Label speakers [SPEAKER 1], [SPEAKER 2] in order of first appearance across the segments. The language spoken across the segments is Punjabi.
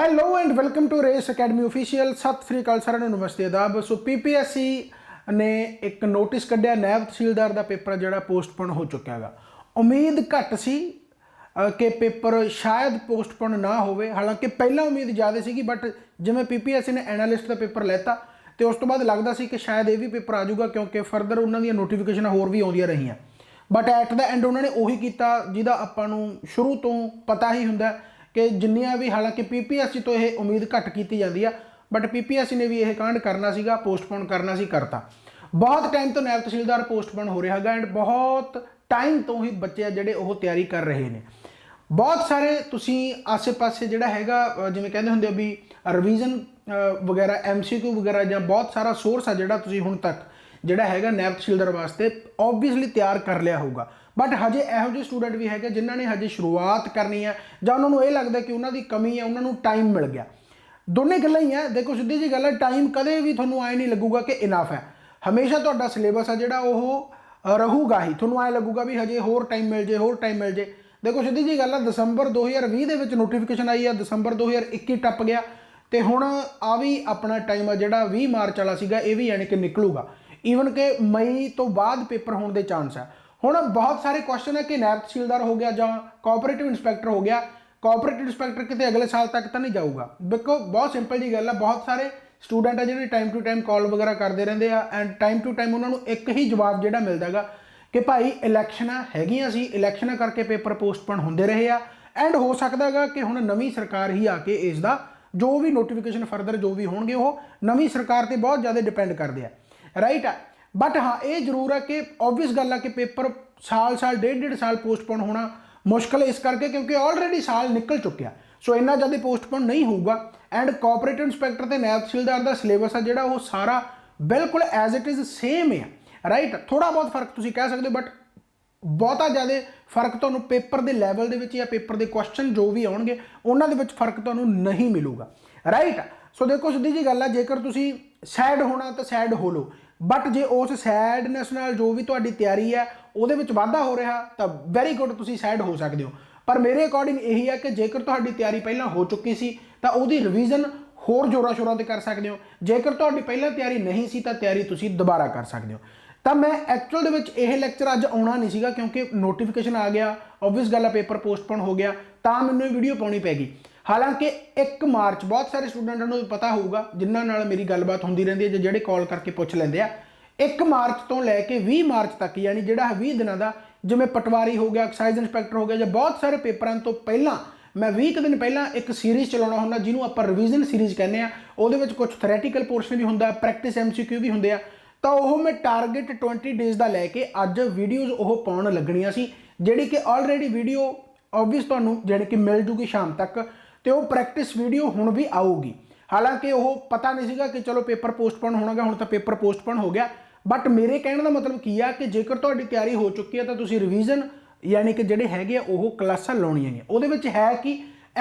[SPEAKER 1] Hello and welcome to race academy official. सत श्री अकाल साਰਿਆਂ ਨੂੰ ਨਮਸਤੇ ਆਦਾਬ। ਸੋ ਪੀਪੀਐਸਸੀ ਨੇ ਇੱਕ ਨੋਟਿਸ ਕੱਢਿਆ, ਨਾਇਬ ਤਹਿਸੀਲਦਾਰ ਦਾ ਪੇਪਰ ਜਿਹੜਾ ਪੋਸਟਪੋਨ ਹੋ ਚੁੱਕਿਆ ਹੈਗਾ। ਉਮੀਦ ਘੱਟ ਸੀ ਕਿ ਪੇਪਰ ਸ਼ਾਇਦ ਪੋਸਟਪੋਨ ਨਾ ਹੋਵੇ, ਹਾਲਾਂਕਿ ਪਹਿਲਾਂ ਉਮੀਦ ਜ਼ਿਆਦਾ ਸੀਗੀ, ਬਟ ਜਿਵੇਂ ਪੀਪੀਐਸਸੀ ਨੇ ਐਨਾਲਿਸਟ ਦਾ ਪੇਪਰ ਲੈਤਾ ਤੇ ਉਸ ਤੋਂ ਬਾਅਦ ਲੱਗਦਾ ਸੀ ਕਿ ਸ਼ਾਇਦ ਇਹ ਵੀ ਪੇਪਰ ਆ ਜਾਊਗਾ, ਕਿਉਂਕਿ ਫਰਦਰ ਉਹਨਾਂ ਦੀਆਂ ਨੋਟੀਫਿਕੇਸ਼ਨਾਂ ਹੋਰ ਵੀ ਆਉਂਦੀਆਂ ਰਹੀਆਂ। ਬਟ ਐਟ ਦਾ ਐਂਡ ਉਹਨਾਂ ਨੇ ਉਹੀ ਕੀਤਾ ਜਿਹਦਾ ਆਪਾਂ ਨੂੰ ਸ਼ੁਰੂ ਤੋਂ ਪਤਾ ਹੀ ਹੁੰਦਾ कि जिन्नियां भी, हालांकि पीपीएससी तो यह उम्मीद घट की जाती है, बट पीपीएससी ने भी यह कांड करना सीगा, पोस्टपोन करना सी, करता। बहुत टाइम तो नायब तहसीलदार पोस्टपोन हो रहा है एंड बहुत टाइम तो ही बच्चे जोड़े वो तैयारी कर रहे हैं। बहुत सारे तुसी आसे पासे जोड़ा हैगा जिवें कहते होंगे भी रिवीजन वगैरह MCQ वगैरह या बहुत सारा सोर्स आ जोड़ा तुसी हुण तक जोड़ा हैगा नायब तहसीलदार वास्ते ओबवियसली तैयार कर लिया होगा। बट हजे ਇਹੋ ਜਿਹੇ स्टूडेंट भी है जिन्हों ने हजे शुरुआत करनी है ਜਾਂ ਉਹਨਾਂ ਨੂੰ ਇਹ ਲੱਗਦਾ ਕਿ ਉਹਨਾਂ ਦੀ ਕਮੀ ਹੈ, ਉਹਨਾਂ ਨੂੰ ਟਾਈਮ ਮਿਲ ਗਿਆ। ਦੋਨੇ ਗੱਲਾਂ ਹੀ ਹੈ। ਦੇਖੋ ਸਿੱਧੀ ਜੀ ਗੱਲ ਹੈ, ਟਾਈਮ ਕਦੇ ਵੀ ਤੁਹਾਨੂੰ ਐ ਨਹੀਂ ਲੱਗੂਗਾ ਕਿ ਇਨਫ ਹੈ। ਹਮੇਸ਼ਾ ਤੁਹਾਡਾ ਸਿਲੇਬਸ ਆ ਜਿਹੜਾ ਉਹ ਰਹੂਗਾ ਹੀ, ਤੁਹਾਨੂੰ ਐ ਲੱਗੂਗਾ ਵੀ ਹਜੇ ਹੋਰ ਟਾਈਮ ਮਿਲ ਜੇ, ਹੋਰ ਟਾਈਮ ਮਿਲ ਜੇ। ਦੇਖੋ ਸਿੱਧੀ ਜੀ ਗੱਲ ਹੈ, ਦਸੰਬਰ 2020 ਦੇ ਵਿੱਚ ਨੋਟੀਫਿਕੇਸ਼ਨ ਆਈ ਹੈ, ਦਸੰਬਰ 2021 ਟੱਪ ਗਿਆ ਤੇ ਹੁਣ ਆ ਵੀ ਆਪਣਾ ਟਾਈਮ ਆ ਜਿਹੜਾ 20 ਮਾਰਚ ਵਾਲਾ ਸੀਗਾ, ਇਹ ਵੀ ਯਾਨੀ ਕਿ ਨਿਕਲੂਗਾ। ਈਵਨ ਕਿ ਮਈ ਤੋਂ ਬਾਅਦ ਪੇਪਰ ਹੋਣ ਦੇ ਚਾਂਸ ਹੈ। ਹੁਣ बहुत सारे क्वेश्चन है कि नायब तहसीलदार हो गया ਜਾਂ ਕੋਆਪਰੇਟਿਵ इंस्पैक्टर हो गया। ਕੋਆਪਰੇਟਿਵ इंस्पैक्टर कितने अगले साल तक तो नहीं जाऊगा। देखो बहुत सिंपल जी गल है, बहुत सारे स्टूडेंट है जो टाइम टू टाइम कॉल वगैरह करते रहते हैं एंड टाइम टू टाइम उन्होंने एक ही जवाब जो मिलता है कि भाई इलैक्शन हैगियां सी, इलैक्शन करके पेपर पोस्टपोन होंदे रहे आ एंड हो सकता है कि हुण नवीं सरकार ही आके इसका जो भी नोटिफिकेशन फर्दर जो भी होणगे वो नवीं सरकार ते बहुत ज़्यादा डिपेंड करते हैं, राइट है। बट हाँ ये जरूर है कि ओबवियस गल है कि पेपर साल डेढ़ साल पोस्टपोन होना मुश्किल इस करके क्योंकि ऑलरेडी साल निकल चुकिया। सो इन्ना ज़्यादा पोस्टपोन नहीं होगा एंड कोआपरेटिव इंस्पैक्टर ते नायब तहसीलदार का सिलेबस है जोड़ा वो सारा बिल्कुल एज इट इज़ सेम है, राइट। थोड़ा बहुत फर्क तुसीं कह सकते हो, बट बहुता ज़्यादा फर्क तुहानूं पेपर के लैवल के या पेपर के क्वेश्चन जो भी आउणगे उन्हां दे विच फर्क तुहानूं नहीं मिलूगा, राइट। सो देखो सीधी जी गल है, जेकर तुसीं सैड होना तो सैड हो लो, बट जे उस सैडनैस नाल जो भी तुहाडी तैयारी है ਉਹਦੇ ਵਿੱਚ ਵਾਧਾ ਹੋ ਰਿਹਾ ਤਾਂ ਵੈਰੀ ਗੁੱਡ, ਤੁਸੀਂ ਸੈਡ ਹੋ ਸਕਦੇ ਹੋ। ਪਰ ਮੇਰੇ ਅਕੋਰਡਿੰਗ ਇਹੀ ਹੈ ਕਿ ਜੇਕਰ ਤੁਹਾਡੀ ਤਿਆਰੀ ਪਹਿਲਾਂ ਹੋ ਚੁੱਕੀ ਸੀ ਤਾਂ ਉਹਦੀ ਰਿਵੀਜ਼ਨ ਹੋਰ ਜ਼ੋਰਾਂ ਸ਼ੋਰਾਂ ਤੇ ਕਰ ਸਕਦੇ ਹੋ। ਜੇਕਰ ਤੁਹਾਡੀ ਪਹਿਲਾਂ ਤਿਆਰੀ ਨਹੀਂ ਸੀ ਤਾਂ ਤਿਆਰੀ ਤੁਸੀਂ ਦੁਬਾਰਾ ਕਰ ਸਕਦੇ ਹੋ। ਤਾਂ ਮੈਂ ਐਕਚੁਅਲ ਦੇ ਵਿੱਚ ਇਹ ਲੈਕਚਰ ਅੱਜ ਆਉਣਾ ਨਹੀਂ ਸੀਗਾ ਕਿਉਂਕਿ ਨੋਟੀਫਿਕੇਸ਼ਨ ਆ ਗਿਆ, ਓਬਵੀਅਸ ਗੱਲ ਹੈ ਪੇਪਰ ਪੋਸਟਪੋਨ ਹੋ ਗਿਆ, ਤਾਂ ਮੈਨੂੰ ਇਹ ਵੀਡੀਓ ਪਾਉਣੀ ਪੈ ਗਈ। ਹਾਲਾਂਕਿ 1 ਮਾਰਚ ਬਹੁਤ ਸਾਰੇ ਸਟੂਡੈਂਟਾਂ ਨੂੰ ਪਤਾ ਹੋਊਗਾ ਜਿਨ੍ਹਾਂ ਨਾਲ ਮੇਰੀ ਗੱਲਬਾਤ ਹੁੰਦੀ ਰਹਿੰਦੀ ਹੈ, ਜਿਹੜੇ ਕਾਲ ਕਰਕੇ ਪੁੱਛ ਲੈਂਦੇ ਆ। 1 ਮਾਰਚ ਤੋਂ ਲੈ ਕੇ 20 ਮਾਰਚ तक यानी ਜਿਹੜਾ 20 ਦਿਨਾਂ ਦਾ, ਜਿਵੇਂ ਪਟਵਾਰੀ ਹੋ ਗਿਆ, ਐਕਸਾਈਜ਼ ਇੰਸਪੈਕਟਰ ਹੋ ਗਿਆ, ਜਾਂ ਬਹੁਤ ਸਾਰੇ ਪੇਪਰਾਂ ਤੋਂ ਪਹਿਲਾਂ ਮੈਂ 20 ਦਿਨ ਪਹਿਲਾਂ ਇੱਕ ਸੀਰੀਜ਼ ਚਲਾਉਣਾ ਹੁੰਦਾ ਜਿਹਨੂੰ ਆਪਾਂ ਰਿਵੀਜ਼ਨ ਸੀਰੀਜ਼ ਕਹਿੰਦੇ ਆ। ਉਹਦੇ ਵਿੱਚ ਕੁਝ ਥਿਓਰੈਟੀਕਲ ਪੋਰਸ਼ਨ ਵੀ ਹੁੰਦਾ, ਪ੍ਰੈਕਟਿਸ MCQ ਵੀ ਹੁੰਦੇ ਆ। ਤਾਂ ਉਹ ਮੈਂ ਟਾਰਗੇਟ 20 ਡੇਜ਼ ਦਾ ਲੈ ਕੇ ਅੱਜ ਵੀਡੀਓਜ਼ ਉਹ ਪਾਉਣ ਲੱਗਣੀਆਂ ਸੀ, ਜਿਹੜੀ ਕਿ ਆਲਰੇਡੀ ਵੀਡੀਓ ਓਬਵੀਅਸ ਤੁਹਾਨੂੰ ਜਿਹੜੀ ਕਿ ਮਿਲ ਜੂਗੀ ਸ਼ਾਮ ਤੱਕ, ਤੇ ਉਹ ਪ੍ਰੈਕਟਿਸ ਵੀਡੀਓ ਹੁਣ ਵੀ ਆਊਗੀ। ਹਾਲਾਂਕਿ ਉਹ ਪਤਾ ਨਹੀਂ ਸੀਗਾ ਕਿ ਚਲੋ ਪੇਪਰ ਪੋਸਟਪੋਨ ਹੋਣਾਗਾ, ਹੁਣ ਤਾਂ ਪੇਪਰ ਪੋਸਟਪੋਨ ਹੋ ਗਿਆ। बट मेरे कहने का मतलब की है कि जेकर तुहाडी तैयारी हो चुकी है तो तुसीं रिवीजन यानी कि जिहड़े हैगे आ ओह क्लासां लाउणियां ने। उहदे विच है कि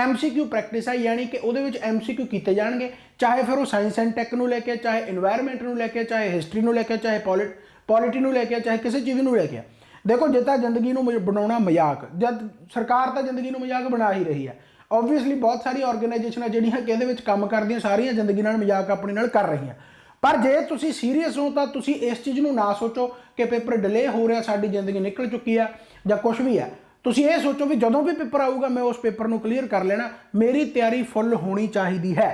[SPEAKER 1] MCQ प्रैक्टिस है, यानी कि उहदे विच MCQ कीते जाणगे, चाहे फिर वो साइंस एंड टैक नूं लैके, चाहे इन्वायरमेंट नूं लैके, चाहे हिस्टरी नूं लैके, चाहे पॉलिटी नूं लैके, चाहे किसी चीज़ नूं लैके। देखो जे तां जिंदगी नूं बनाउणा मजाक, जद सरकार तां जिंदगी नूं मजाक बना ही रही है। ओबवियसली बहुत सारी ऑर्गेनाइजेशनां जिहड़ियां कि इहदे विच काम करदियां सारियां जिंदगी नाल मजाक अपने नाल कर रही हैं। पर जे तुसी सीरीयस हो तो तुसी इस चीज़ नूं ना सोचो कि पेपर डिले हो रहा, साडी जिंदगी निकल चुकी है या कुछ भी है। तुसी ये सोचो भी जदों भी पेपर आऊगा मैं उस पेपर नूं क्लीयर कर लेना, मेरी तैयारी फुल होनी चाहिए है।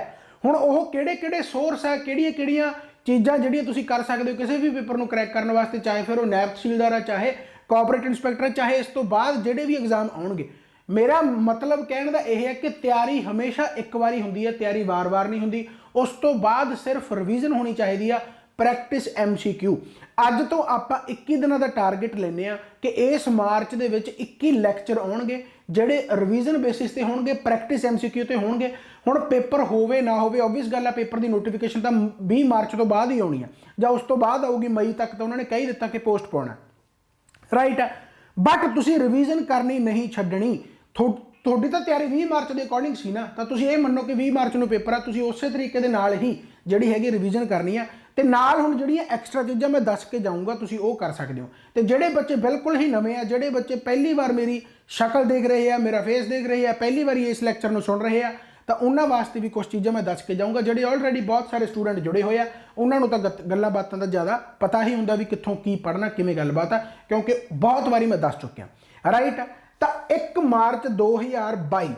[SPEAKER 1] हुण ओह किहड़े सोर्स है, किहड़ियां चीज़ां जिहड़ियां तुसी कर सकते हो किसी भी पेपर नूं क्रैक करने वास्ते, चाहे फिर वो नायब तहसीलदार है, चाहे कोआपरेटिव इंस्पैक्टर, चाहे इस तो बाद जिहड़े भी एग्जाम आउणगे। मेरा मतलब कहने का यह है कि तैयारी हमेशा एक बारी होंदी है, तैयारी वार वार नहीं होंदी। उस तो बाद सिर्फ रिवीजन होनी चाहिए है, प्रैक्टिस MCQ। अज तो आप 21 दिनों का टारगेट लेने कि इस मार्च के 21 लैक्चर आउणगे जिहड़े रिवीजन बेसिस ते होणगे, प्रैक्टिस MCQ ते होणगे। हुण पेपर होवे ना होवे ओबवियस गल है, पेपर की नोटिफिकेशन तो 20 मार्च तो बाद ही आउणी है जां उस तो बाद आऊगी मई तक, तो उन्होंने कह ही दिता कि पोस्टपोन है, राइट है। बट तुसीं रिवीजन करनी नहीं छड्डणी। ਤੁਹਾਡੀ ਤਾਂ ਤਿਆਰੀ 20 ਮਾਰਚ ਦੇ ਅਕੋਰਡਿੰਗ ਸੀ ਨਾ, ਤਾਂ ਤੁਸੀਂ ਇਹ ਮੰਨੋ ਕਿ 20 ਮਾਰਚ ਨੂੰ ਪੇਪਰ ਆ, ਤੁਸੀਂ ਉਸੇ ਤਰੀਕੇ ਦੇ ਨਾਲ ਹੀ ਜਿਹੜੀ ਹੈਗੀ ਰਿਵੀਜ਼ਨ ਕਰਨੀ ਆ। ਤੇ ਨਾਲ ਹੁਣ ਜਿਹੜੀਆਂ ਐਕਸਟਰਾ ਚੀਜ਼ਾਂ ਮੈਂ ਦੱਸ ਕੇ ਜਾਊਂਗਾ ਤੁਸੀਂ ਉਹ ਕਰ ਸਕਦੇ ਹੋ। ਤੇ ਜਿਹੜੇ ਬੱਚੇ ਬਿਲਕੁਲ ਹੀ ਨਵੇਂ ਆ, ਜਿਹੜੇ ਬੱਚੇ ਪਹਿਲੀ ਵਾਰ ਮੇਰੀ ਸ਼ਕਲ ਦੇਖ ਰਹੇ ਆ, ਮੇਰਾ ਫੇਸ ਦੇਖ ਰਹੇ ਆ, ਪਹਿਲੀ ਵਾਰੀ ਇਸ ਲੈਕਚਰ ਨੂੰ ਸੁਣ ਰਹੇ ਆ, ਤਾਂ ਉਹਨਾਂ ਵਾਸਤੇ ਵੀ ਕੁਝ ਚੀਜ਼ਾਂ ਮੈਂ ਦੱਸ ਕੇ ਜਾਊਂਗਾ। ਜਿਹੜੇ ਆਲਰੇਡੀ ਬਹੁਤ ਸਾਰੇ ਸਟੂਡੈਂਟ ਜੁੜੇ ਹੋਏ ਆ ਉਹਨਾਂ ਨੂੰ ਤਾਂ ਗੱਲਾਂ ਬਾਤਾਂ ਦਾ ਜ਼ਿਆਦਾ ਪਤਾ ਹੀ ਹੁੰਦਾ ਵੀ ਕਿੱਥੋਂ ਕੀ ਪੜ੍ਹਨਾ, ਕਿਵੇਂ ਗੱਲਬਾਤ ਆ, ਕਿਉਂਕਿ ਬਹੁਤ ਵਾਰੀ ਮੈਂ ਦੱਸ ਚੁੱਕਿਆ, ਰਾਈਟ। ਤਾਂ 1 ਮਾਰਚ 2022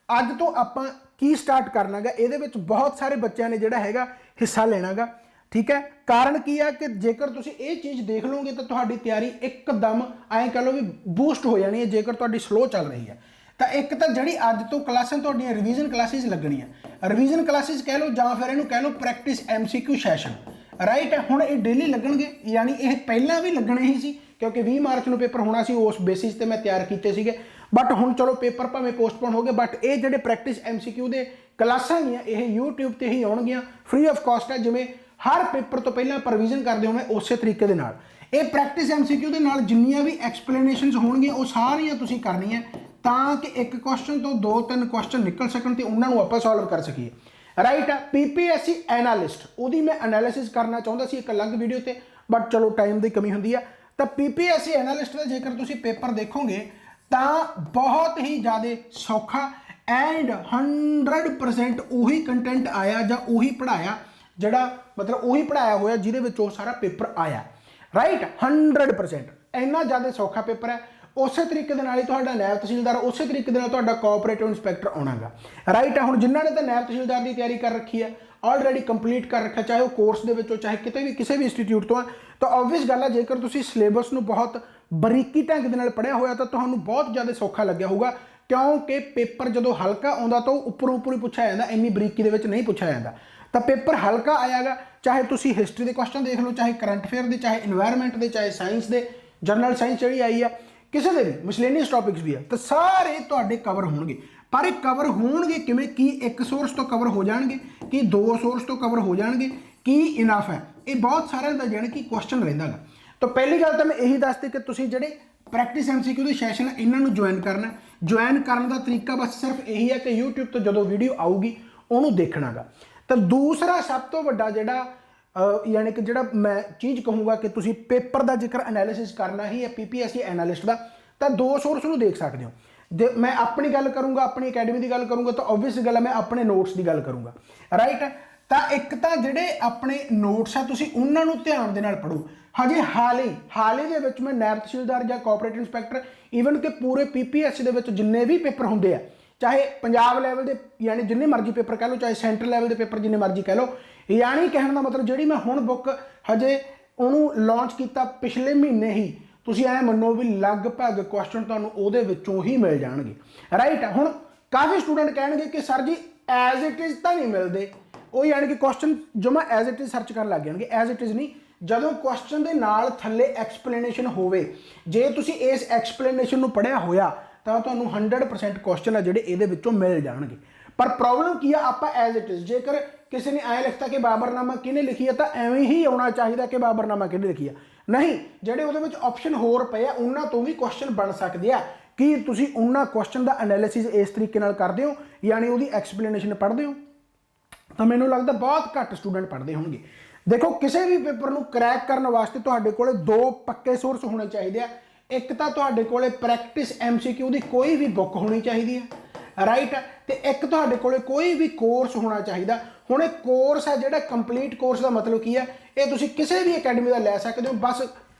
[SPEAKER 1] ਅੱਜ ਤੋਂ ਆਪਾਂ ਕੀ ਸਟਾਰਟ ਕਰਨਾ ਗਾ। ਇਹਦੇ ਵਿੱਚ ਬਹੁਤ ਸਾਰੇ ਬੱਚਿਆਂ ਨੇ ਜਿਹੜਾ ਹੈਗਾ ਹਿੱਸਾ ਲੈਣਾ ਗਾ, ਠੀਕ ਹੈ। ਕਾਰਨ ਕੀ ਆ ਕਿ ਜੇਕਰ ਤੁਸੀਂ ਇਹ ਚੀਜ਼ ਦੇਖ ਲਓਗੇ ਤਾਂ ਤੁਹਾਡੀ ਤਿਆਰੀ ਇੱਕਦਮ ਐਂ ਕਹ ਲਓ ਵੀ ਬੂਸਟ ਹੋ ਜਾਣੀ ਹੈ। ਜੇਕਰ ਤੁਹਾਡੀ ਸਲੋ ਚੱਲ ਰਹੀ ਹੈ ਤਾਂ ਇੱਕ ਤਾਂ ਜਿਹੜੀ ਅੱਜ ਤੋਂ ਕਲਾਸਾਂ ਤੁਹਾਡੀਆਂ ਰਿਵੀਜ਼ਨ ਕਲਾਸਿਸ ਲੱਗਣੀਆਂ, ਰਿਵੀਜ਼ਨ ਕਲਾਸਿਸ ਕਹਿ ਲਓ ਜਾਂ ਫਿਰ ਇਹਨੂੰ ਕਹਿ ਲਓ ਪ੍ਰੈਕਟਿਸ MCQ ਸੈਸ਼ਨ, ਰਾਈਟ। ਹੁਣ ਇਹ ਡੇਲੀ ਲੱਗਣਗੇ, ਯਾਨੀ ਇਹ ਪਹਿਲਾਂ ਵੀ ਲੱਗਣੇ ਹੀ ਸੀ ਕਿਉਂਕਿ 20 ਮਾਰਚ ਨੂੰ ਪੇਪਰ ਹੋਣਾ ਸੀ, ਉਸ ਬੇਸਿਸ ਤੇ ਮੈਂ ਤਿਆਰ ਕੀਤੇ ਸੀਗੇ। ਬਟ ਹੁਣ ਚਲੋ ਪੇਪਰ ਭਾਵੇਂ ਪੋਸਟਪੋਨ ਹੋ ਗਏ, ਬਟ ਇਹ ਜਿਹੜੇ ਪ੍ਰੈਕਟਿਸ MCQ ਦੇ ਕਲਾਸਾਂ ਗੀਆਂ ਇਹ YouTube ਤੇ ਹੀ ਆਉਣਗੀਆਂ, ਫ੍ਰੀ ਆਫ ਕਾਸਟ ਹੈ। ਜਿਵੇਂ ਹਰ ਪੇਪਰ ਤੋਂ ਪਹਿਲਾਂ ਪ੍ਰੋਵੀਜ਼ਨ ਕਰਦੇ ਹੋਵੇਂ ਉਸੇ ਤਰੀਕੇ ਦੇ ਨਾਲ ਇਹ ਪ੍ਰੈਕਟਿਸ MCQ ਦੇ ਨਾਲ ਜਿੰਨੀਆਂ ਵੀ ਐਕਸਪਲੇਨੇਸ਼ਨਸ ਹੋਣਗੀਆਂ ਉਹ ਸਾਰੀਆਂ ਤੁਸੀਂ ਕਰਨੀਆਂ ਤਾਂ ਕਿ ਇੱਕ ਕੁਐਸਚਨ ਤੋਂ 2-3 ਕੁਐਸਚਨ ਨਿਕਲ ਸਕਣ ਤੇ ਉਹਨਾਂ ਨੂੰ ਆਪਾਂ ਸੋਲਵ ਕਰ ਸਕੀਏ, ਰਾਈਟ। PPSC ਐਨਾਲਿਸਟ ਉਹਦੀ ਮੈਂ ਐਨਾਲਿਸਿਸ ਕਰਨਾ ਚਾਹੁੰਦਾ ਸੀ ਇੱਕ ਅਲੱਗ ਵੀਡੀਓ ਤੇ, ਬਟ ਚਲੋ ਟਾਈਮ ਦੀ ਕਮੀ ਹੁੰਦੀ ਆ। ਤਾਂ PPSC ਐਨਾਲਿਸਟ ਦਾ ਜੇਕਰ ਤੁਸੀਂ ਪੇਪਰ ਦੇਖੋਗੇ ਤਾਂ ਬਹੁਤ ਹੀ ਜ਼ਿਆਦਾ ਸੌਖਾ ਐਂਡ 100% ਉਹੀ ਕੰਟੈਂਟ ਆਇਆ ਜਾਂ ਉਹੀ ਪੜ੍ਹਾਇਆ ਜਿਹੜਾ ਮਤਲਬ ਉਹੀ ਪੜ੍ਹਾਇਆ ਹੋਇਆ ਜਿਹਦੇ ਵਿੱਚ ਉਹ ਸਾਰਾ ਪੇਪਰ ਆਇਆ, ਰਾਈਟ। 100% ਇੰਨਾ ਜ਼ਿਆਦਾ ਸੌਖਾ ਪੇਪਰ ਹੈ। ਉਸੇ ਤਰੀਕੇ ਦੇ ਨਾਲ ਹੀ ਤੁਹਾਡਾ ਨਾਇਬ ਤਹਿਸੀਲਦਾਰ, ਉਸੇ ਤਰੀਕੇ ਦੇ ਨਾਲ ਤੁਹਾਡਾ ਕੋਆਪਰੇਟਿਵ ਇੰਸਪੈਕਟਰ ਆਉਣਾਗਾ, ਰਾਈਟ। ਹੁਣ ਜਿਨ੍ਹਾਂ ਨੇ ਤਾਂ ਨਾਇਬ ਤਹਿਸੀਲਦਾਰ ਦੀ ਤਿਆਰੀ ਕਰ ਰੱਖੀ ਹੈ, ਆਲਰੇਡੀ ਕੰਪਲੀਟ ਕਰ ਰੱਖਿਆ, ਚਾਹੇ ਉਹ ਕੋਰਸ ਦੇ ਵਿੱਚੋਂ ਚਾਹੇ ਕਿਤੇ ਵੀ ਕਿਸੇ ਵੀ ਇੰਸਟੀਚਿਊਟ ਤੋਂ ਆ, ਤਾਂ ਆਬਵੀਅਸ ਗੱਲ ਹੈ ਜੇਕਰ ਤੁਸੀਂ ਸਿਲੇਬਸ ਨੂੰ ਬਹੁਤ ਬਰੀਕੀ ਢੰਗ ਦੇ ਨਾਲ ਪੜ੍ਹਿਆ ਹੋਇਆ ਤਾਂ ਤੁਹਾਨੂੰ ਬਹੁਤ ਜ਼ਿਆਦਾ ਸੌਖਾ ਲੱਗਿਆ ਹੋਊਗਾ, ਕਿਉਂਕਿ ਪੇਪਰ ਜਦੋਂ ਹਲਕਾ ਆਉਂਦਾ ਤਾਂ ਉਹ ਉੱਪਰੋਂ ਉੱਪਰ ਹੀ ਪੁੱਛਿਆ ਜਾਂਦਾ, ਇੰਨੀ ਬਰੀਕੀ ਦੇ ਵਿੱਚ ਨਹੀਂ ਪੁੱਛਿਆ ਜਾਂਦਾ। ਤਾਂ ਪੇਪਰ ਹਲਕਾ ਆਇਆਗਾ, ਚਾਹੇ ਤੁਸੀਂ ਹਿਸਟਰੀ ਦੇ ਕੁਐਸਚਨ ਦੇਖ ਲਓ, ਚਾਹੇ ਕਰੰਟ ਅਫੇਅਰ ਦੇ, ਚਾਹੇ ਇਨਵਾਇਰਨਮੈਂਟ ਦੇ, ਚਾਹੇ ਸਾਇੰਸ ਦੇ, ਜਨਰਲ ਸਾਇੰਸ ਜਿਹੜੀ ਆਈ ਆ, ਕਿਸੇ ਦੇ ਵੀ ਮਿਸਲੇਨੀਅਸ ਟੌਪਿਕਸ ਵੀ ਆ, ਤਾਂ ਸਾਰੇ ਤੁਹਾਡੇ ਕਵਰ ਹੋਣਗੇ। ਪਰ ਇਹ ਕਵਰ ਹੋਣਗੇ ਕਿਵੇਂ? ਕੀ ਇੱਕ ਸੋਰਸ ਤੋਂ ਕਵਰ ਹੋ ਜਾਣਗੇ, ਕੀ 2 ਸੋਰਸ ਤੋਂ ਕਵਰ ਹੋ ਜਾਣਗੇ, ਕੀ ਇਨਫ ਹੈ? ਇਹ ਬਹੁਤ ਸਾਰਿਆਂ ਦਾ ਜਾਣੀ ਕਿ ਕੁਐਸਚਨ ਰਹਿੰਦਾ ਗਾ। ਤਾਂ ਪਹਿਲੀ ਗੱਲ ਤਾਂ ਮੈਂ ਇਹੀ ਦੱਸਦੀ ਕਿ ਤੁਸੀਂ ਜਿਹੜੇ ਪ੍ਰੈਕਟਿਸ MCQ ਦੇ ਸੈਸ਼ਨ ਇਹਨਾਂ ਨੂੰ ਜੁਆਇਨ ਕਰਨਾ। ਜੁਆਇਨ ਕਰਨ ਦਾ ਤਰੀਕਾ ਬਸ ਸਿਰਫ ਇਹੀ ਹੈ ਕਿ YouTube ਤੋਂ ਜਦੋਂ ਵੀਡੀਓ ਆਊਗੀ ਉਹਨੂੰ ਦੇਖਣਾਗਾ। ਤਾਂ ਦੂਸਰਾ ਸਭ ਤੋਂ ਵੱਡਾ ਜਿਹੜਾ ਯਾਨੀ ਕਿ ਜਿਹੜਾ ਮੈਂ ਚੀਜ਼ ਕਹੂੰਗਾ ਕਿ ਤੁਸੀਂ ਪੇਪਰ ਦਾ ਜੇਕਰ ਐਨਾਲਿਸਿਸ ਕਰਨਾ ਹੀ ਹੈ PPSC ਐਨਾਲਿਸਟ ਦਾ, ਤਾਂ 2 ਸੋਰਸ ਨੂੰ ਦੇਖ ਸਕਦੇ ਹੋ। ਜੇ ਮੈਂ ਆਪਣੀ ਗੱਲ ਕਰੂੰਗਾ, ਆਪਣੀ ਅਕੈਡਮੀ ਦੀ ਗੱਲ ਕਰੂੰਗਾ, ਤਾਂ ਆਬਵੀਅਸ ਗੱਲ ਹੈ ਮੈਂ ਆਪਣੇ ਨੋਟਸ ਦੀ ਗੱਲ ਕਰੂੰਗਾ, ਰਾਈਟ। ਤਾਂ ਇੱਕ ਤਾਂ ਜਿਹੜੇ ਆਪਣੇ ਨੋਟਸ ਆ ਤੁਸੀਂ ਉਹਨਾਂ ਨੂੰ ਧਿਆਨ ਦੇ ਨਾਲ ਪੜ੍ਹੋ। ਹਜੇ ਹਾਲ ਹੀ ਦੇ ਵਿੱਚ ਮੈਂ ਨਾਇਬ ਤਹਿਸੀਲਦਾਰ ਜਾਂ ਕੋਆਪਰੇਟਿਵ ਇੰਸਪੈਕਟਰ, ਈਵਨ ਕਿ ਪੂਰੇ PPSC ਦੇ ਵਿੱਚ ਜਿੰਨੇ ਵੀ ਪੇਪਰ ਹੁੰਦੇ ਆ, ਚਾਹੇ ਪੰਜਾਬ ਲੈਵਲ ਦੇ ਯਾਨੀ ਜਿੰਨੇ ਮਰਜ਼ੀ ਪੇਪਰ ਕਹਿ ਲਓ, ਚਾਹੇ ਸੈਂਟਰ ਲੈਵਲ ਦੇ ਪੇਪਰ ਜਿੰਨੇ ਮਰਜ਼ੀ ਕਹਿ ਲਓ, ਯਾਨੀ ਕਹਿਣ ਦਾ ਮਤਲਬ ਜਿਹੜੀ ਮੈਂ ਹੁਣ ਬੁੱਕ ਹਜੇ ਉਹਨੂੰ ਲਾਂਚ ਕੀਤਾ ਪਿਛਲੇ ਮਹੀਨੇ ਹੀ, ਤੁਸੀਂ ਐ ਮੰਨੋ ਵੀ ਲਗਭਗ ਕੁਐਸਚਨ ਤੁਹਾਨੂੰ ਉਹਦੇ ਵਿੱਚੋਂ ਹੀ ਮਿਲ ਜਾਣਗੇ, ਰਾਈਟ। ਹੁਣ ਕਾਫੀ ਸਟੂਡੈਂਟ ਕਹਿਣਗੇ ਕਿ ਸਰ ਜੀ ਐਜ਼ ਇਟ ਇਜ਼ ਤਾਂ ਨਹੀਂ ਮਿਲਦੇ, ਉਹ ਯਾਨੀ ਕਿ ਕੁਐਸਚਨ ਜਮਾ ਐਜ਼ ਇਟ ਇਜ਼ ਸਰਚ ਕਰਨ ਲੱਗ ਜਾਣਗੇ। ਐਜ਼ ਇਟ ਇਜ਼ ਨਹੀਂ, ਜਦੋਂ ਕੁਐਸਚਨ ਦੇ ਨਾਲ ਥੱਲੇ ਐਕਸਪਲੇਨੇਸ਼ਨ ਹੋਵੇ, ਜੇ ਤੁਸੀਂ ਇਸ ਐਕਸਪਲੇਨੇਸ਼ਨ ਨੂੰ ਪੜ੍ਹਿਆ ਹੋਇਆ ਤਾਂ ਤੁਹਾਨੂੰ 100% ਕੁਐਸਚਨ ਆ ਜਿਹੜੇ ਇਹਦੇ ਵਿੱਚੋਂ ਮਿਲ ਜਾਣਗੇ। ਪਰ ਪ੍ਰੋਬਲਮ ਕੀ ਆ, ਆਪਾਂ ਐਜ਼ ਇਟ ਇਜ਼ ਜੇਕਰ ਕਿਸੇ ਨੇ ਐਂ ਲਿਖਤਾ ਕਿ ਬਾਬਰਨਾਮਾ ਕਿਹਨੇ ਲਿਖੀ ਹੈ ਤਾਂ ਐਵੇਂ ਹੀ ਆਉਣਾ ਚਾਹੀਦਾ ਕਿ ਬਾਬਰਨਾਮਾ ਕਿਹਨੇ ਲਿਖੀ ਆ। ਨਹੀਂ, ਜਿਹੜੇ ਉਹਦੇ ਵਿੱਚ ਆਪਸ਼ਨ ਹੋਰ ਪਏ ਆ ਉਹਨਾਂ ਤੋਂ ਵੀ ਕੁਐਸਚਨ ਬਣ ਸਕਦੇ ਆ। ਕੀ ਤੁਸੀਂ ਉਹਨਾਂ ਕੁਐਸਚਨ ਦਾ ਐਨਾਲਿਸਿਸ ਇਸ ਤਰੀਕੇ ਨਾਲ ਕਰਦੇ ਹੋ, ਯਾਨੀ ਉਹਦੀ ਐਕਸਪਲੇਨੇਸ਼ਨ ਪੜ੍ਹਦੇ ਹੋ? ਤਾਂ ਮੈਨੂੰ ਲੱਗਦਾ ਬਹੁਤ ਘੱਟ ਸਟੂਡੈਂਟ ਪੜ੍ਹਦੇ ਹੋਣਗੇ। ਦੇਖੋ, ਕਿਸੇ ਵੀ ਪੇਪਰ ਨੂੰ ਕਰੈਕ ਕਰਨ ਵਾਸਤੇ ਤੁਹਾਡੇ ਕੋਲੇ 2 ਪੱਕੇ ਸੋਰਸ ਹੋਣੇ ਚਾਹੀਦੇ ਆ। ਇੱਕ ਤਾਂ ਤੁਹਾਡੇ ਕੋਲੇ ਪ੍ਰੈਕਟਿਸ MCQ ਦੀ ਕੋਈ ਵੀ ਬੁੱਕ ਹੋਣੀ ਚਾਹੀਦੀ ਹੈ, ਰਾਈਟ। ਤੇ ਇੱਕ ਤੁਹਾਡੇ ਕੋਲੇ ਕੋਈ ਵੀ ਕੋਰਸ ਹੋਣਾ ਚਾਹੀਦਾ। ਹੁਣ ਇਹ ਕੋਰਸ ਹੈ ਜਿਹੜਾ ਕੰਪਲੀਟ ਕੋਰਸ ਦਾ ਮਤਲਬ ਕੀ ਹੈ, ਇਹ ਤੁਸੀਂ ਕਿਸੇ ਵੀ ਅਕੈਡਮੀ ਦਾ ਲੈ ਸਕਦੇ ਹੋ। ਬਸ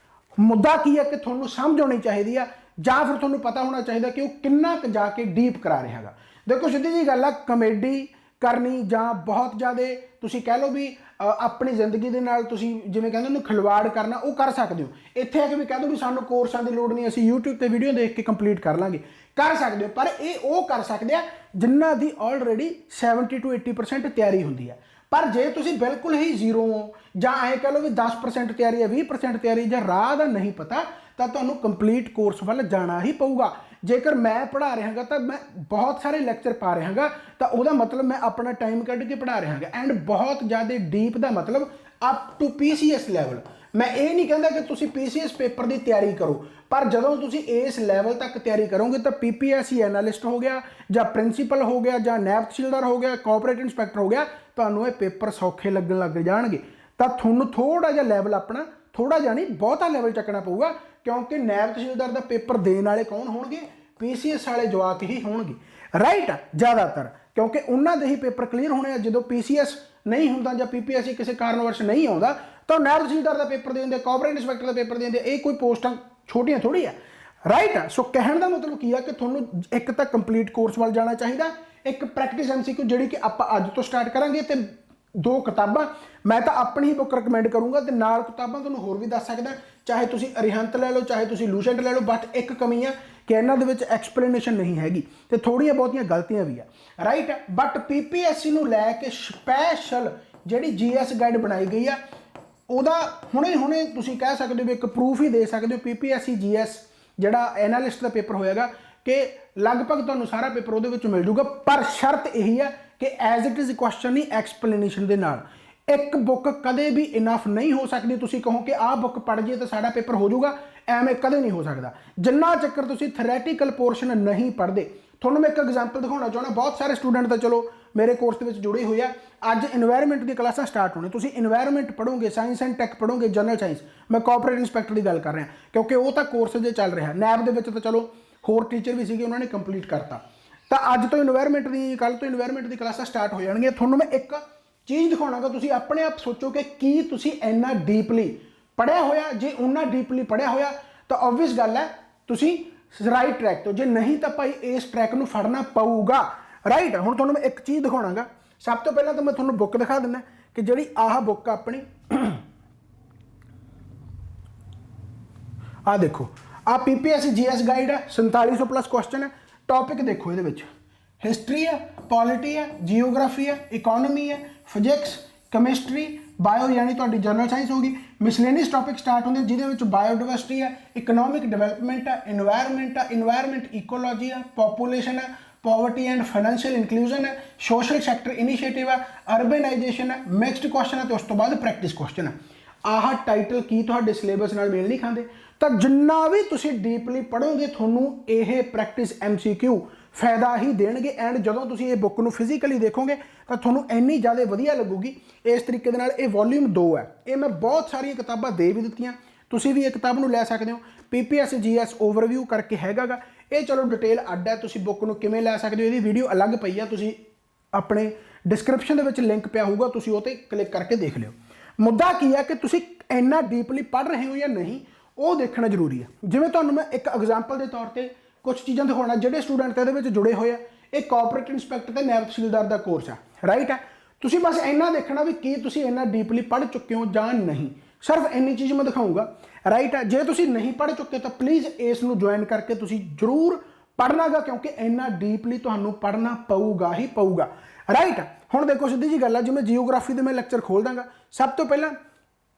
[SPEAKER 1] ਮੁੱਦਾ ਕੀ ਹੈ ਕਿ ਤੁਹਾਨੂੰ ਸਮਝ ਆਉਣੀ ਚਾਹੀਦੀ ਆ, ਜਾਂ ਫਿਰ ਤੁਹਾਨੂੰ ਪਤਾ ਹੋਣਾ ਚਾਹੀਦਾ ਕਿ ਉਹ ਕਿੰਨਾ ਕੁ ਜਾ ਕੇ ਡੀਪ ਕਰਾ ਰਿਹਾ ਹੈਗਾ। ਦੇਖੋ ਸਿੱਧੀ ਜੀ ਗੱਲ ਆ, ਕਮੇਡੀ ਕਰਨੀ ਜਾਂ ਬਹੁਤ ਜ਼ਿਆਦਾ ਤੁਸੀਂ ਕਹਿ ਲਓ ਵੀ ਆਪਣੀ ਜ਼ਿੰਦਗੀ ਦੇ ਨਾਲ ਤੁਸੀਂ ਜਿਵੇਂ ਕਹਿੰਦੇ ਉਹਨੂੰ ਖਿਲਵਾੜ ਕਰਨਾ, ਉਹ ਕਰ ਸਕਦੇ ਹੋ। ਇੱਥੇ ਆ ਕੇ ਵੀ ਕਹਿ ਦਿਓ ਵੀ ਸਾਨੂੰ ਕੋਰਸਾਂ ਦੀ ਲੋੜ ਨਹੀਂ, ਅਸੀਂ YouTube ਤੇ ਵੀਡੀਓ ਦੇਖ ਕੇ ਕੰਪਲੀਟ ਕਰ ਲਾਂਗੇ, ਕਰ ਸਕਦੇ ਹੋ। ਪਰ ਇਹ ਉਹ ਕਰ ਸਕਦੇ ਆ ਜਿਨ੍ਹਾਂ ਦੀ ਆਲਰੇਡੀ 70 to 80% ਤਿਆਰੀ ਹੁੰਦੀ ਹੈ। ਪਰ ਜੇ ਤੁਸੀਂ ਬਿਲਕੁਲ ਹੀ ਜ਼ੀਰੋ ਹੋ, ਜਾਂ ਐਂ ਕਹਿ ਲਓ ਵੀ 10% ਤਿਆਰੀ ਹੈ, 20% ਤਿਆਰੀ, ਜਾਂ ਰਾਹ ਦਾ ਨਹੀਂ ਪਤਾ, ਤਾਂ ਤੁਹਾਨੂੰ ਕੰਪਲੀਟ ਕੋਰਸ ਵੱਲ ਜਾਣਾ ਹੀ ਪਊਗਾ। ਜੇਕਰ ਮੈਂ ਪੜ੍ਹਾ ਰਿਹਾਗਾ ਤਾਂ ਮੈਂ ਬਹੁਤ ਸਾਰੇ ਲੈਕਚਰ ਪਾ ਰਿਹਾਗਾ, ਤਾਂ ਉਹਦਾ ਮਤਲਬ ਮੈਂ ਆਪਣਾ ਟਾਈਮ ਕੱਢ ਕੇ ਪੜ੍ਹਾ ਰਿਹਾਗਾ। ਐਂਡ ਬਹੁਤ ਜ਼ਿਆਦਾ ਡੀਪ ਦਾ ਮਤਲਬ ਅਪ ਟੂ PCS ਲੈਵਲ। ਮੈਂ ਇਹ ਨਹੀਂ ਕਹਿੰਦਾ ਕਿ ਤੁਸੀਂ PCS ਪੇਪਰ ਦੀ ਤਿਆਰੀ ਕਰੋ, ਪਰ ਜਦੋਂ ਤੁਸੀਂ ਇਸ ਲੈਵਲ ਤੱਕ ਤਿਆਰੀ ਕਰੋਗੇ ਤਾਂ PPSC ਐਨਾਲਿਸਟ ਹੋ ਗਿਆ, ਜਾਂ ਪ੍ਰਿੰਸੀਪਲ ਹੋ ਗਿਆ, ਜਾਂ ਨਾਇਬ ਤਹਿਸੀਲਦਾਰ ਹੋ ਗਿਆ, ਕੋਆਪਰੇਟਿਵ ਇੰਸਪੈਕਟਰ ਹੋ ਗਿਆ, ਤੁਹਾਨੂੰ ਇਹ ਪੇਪਰ ਸੌਖੇ ਲੱਗਣ ਲੱਗ ਜਾਣਗੇ। ਤਾਂ ਤੁਹਾਨੂੰ ਥੋੜਾ ਜਿਹਾ ਲੈਵਲ ਆਪਣਾ, ਥੋੜਾ ਜਿਹਾ ਨਹੀਂ ਬਹੁਤਾ ਲੈਵਲ ਚੱਕਣਾ ਪਊਗਾ, ਕਿਉਂਕਿ ਨਾਇਬ ਤਹਿਸੀਲਦਾਰ ਦਾ ਪੇਪਰ ਦੇਣ ਵਾਲੇ ਕੌਣ ਹੋਣਗੇ? PCS ਵਾਲੇ ਜਵਾਕ ਹੀ ਹੋਣਗੇ, ਰਾਈਟ, ਜ਼ਿਆਦਾਤਰ। क्योंकि उन्होंने ही पेपर क्लीयर होने जो PCS नहीं होंदा या PPSC किसी कारणवश नहीं आता तो नायब तहसीलदार का पेपर देंगे, कॉपरेट इंस्पैक्टर का पेपर देंगे, ये कोई पोस्टां छोटियां थोड़ी है, राइट। सो कहने का मतलब की है कि थोड़ा एक तो कंप्लीट कोर्स वाल जाना चाहिए, एक प्रैक्टिस MCQ जी कि आप अज तो स्टार्ट करांगे, तो 2 किताबां मैं तो अपनी ही बुक रिकमेंड करूँगा, तो नाल किताबां तुहानूं होर भी दस सकदा, चाहे तुसीं अरिहंत लै लो चाहे तुसीं लूसेंट लै लो, बट एक कमी है कि इन्हां दे विच एक्सप्लेनेशन नहीं हैगी ते थोड़ियां बहुतियां गलतियां भी है, राइट। बट PPSC नूं लै के स्पैशल जिहड़ी GS गाइड बनाई गई है उहदा हुणे तुसीं कह सकदे हो, एक प्रूफ ही दे सकदे हो, PPSC GS जिहड़ा एनालिस्ट का पेपर होएगा कि लगभग तुहानूं सारा पेपर उहदे विच मिल जूगा, पर शर्त यही है कि एज इट इज़ क्वेश्चन नहीं एक्सप्लेनेशन दे नाल। एक बुक कदे भी इनफ नहीं हो सकती, तुसीं कहो कि आह बुक पढ़ जाए तो साड़ा पेपर हो जाऊगा, एवें कदे नहीं हो सकता जिन्ना चक्कर तुसीं थरैटिकल पोर्शन नहीं पढ़ते। थोड़ा मैं एक एग्जाम्पल दिखाना चाहना, बहुत सारे स्टूडेंट तो चलो मेरे कोर्स के जुड़े हुए हैं, अज इन्वायरमेंट की क्लासां स्टार्ट होने, तुसीं इन्वायरमेंट पढ़ोगे, साइंस एंड टैक पढ़ोगे, जनरल साइंस, मैं कॉपरेट इंस्पैक्टर की गल कर रहा क्योंकि वो तो कोर्स जो चल रहा, नैब के तो चलो होर टीचर भी सीगे उन्होंने कंप्लीट करता, तो अज तो इन्वायरमेंट की कल तो इन्वायरमेंट की क्लासां स्टार्ट हो जाएगी। थोड़ा मैं एक चीज़ दिखावागा, तुसीं अपने आप सोचो कि की तुसीं इन्ना डीपली पढ़िया होया, जे उन्ना डीपली पढ़िया होया तो ऑबवियस गल है तुसीं राइट ट्रैक तो, जे नहीं तो भाई इस ट्रैक नूं फड़ना पऊगा, राइट। हुण तुहानूं मैं एक चीज़ दिखावागा, सब तो पहले तो मैं तुहानूं बुक दिखा दिना कि जिहड़ी आह बुक अपनी आ देखो, आ PPSC GS गाइड है, 4700 प्लस क्वेश्चन है। टॉपिक देखो ये हिस्टरी है, पॉलिटी है, जियोग्राफी है, इकोनॉमी है, फिजिक्स, केमिस्ट्री, बायो यानी तुहाडी जनरल साइंस होगी, मिसलेनियस टॉपिक स्टार्ट होंगे जिहदे बायोडाइवर्सिटी है, इकोनॉमिक डिवेलपमेंट है, इन्वायरमेंट इकोलॉजी है, पॉपूलेशन है, पॉवर्टी एंड फाइनेंशियल इंक्लूजन है, सोशल सैक्टर इनीशिएटिव है, अर्बनाइजेशन है, मिक्सड क्वेश्चन है, तो उस तो बाद प्रैक्टिस क्वेश्चन है। आह टाइटल की तुहाडे सिलेबस नाल मेल नहीं खाते, तो जिन्ना भी तुसीं डीपली पढ़ोगे थोनू ये प्रैक्टिस MCQ फायदा ही देणगे, एंड जदों तुसीं ये बुक नूं फिजिकली देखोगे तो थोनू इन्नी ज़्यादा वधिया लगूगी। इस तरीके दे नाल ये वॉल्यूम 2 है, ये मैं बहुत सारिया किताबां दे भी दित्तियां, तुसीं भी ये किताब नूं लै सकदे हो। PPSC GS ओवरव्यू करके हैगा गा, ये चलो डिटेल अड्ड है, तुसीं बुक नूं किवें लै सकदे हो, इहदी वीडियो अलग पई है, तुसीं अपने डिस्क्रिप्शन दे विच लिंक पिया होऊगा, तुसीं उह ते क्लिक करके देख लिओ। मुद्दा की है कि तुसीं इन्ना डीपली पढ़ रहे हो या नहीं, वो देखना जरूरी है। जिवें तुहानूं मैं एक एग्जाम्पल के तौर पर कुछ चीज़ां दिखाउणा, जिहड़े स्टूडेंट इहदे जुड़े हुए हैं, एक कॉपरेट इंस्पैक्टर ते नायब तहसीलदार का कोर्स है, राइट है। तुसीं बस इन्ना देखना भी की तुसीं इन्ना डीपली पढ़ चुके हो जां नहीं, सिर्फ इन्नी चीज़ मैं दिखाऊंगा, राइट है। जे तुसीं नहीं पढ़ चुके तो प्लीज़ इस नूं ज्वाइन करके तुसीं जरूर पढ़ना गा, क्योंकि इन्ना डीपली तुहानूं पढ़ना पऊगा ही पऊगा, राइट। हुण देखो सीधी जी गल है, जिवें जियोग्राफी दे मैं लैक्चर खोल दांगा, सब तो पहला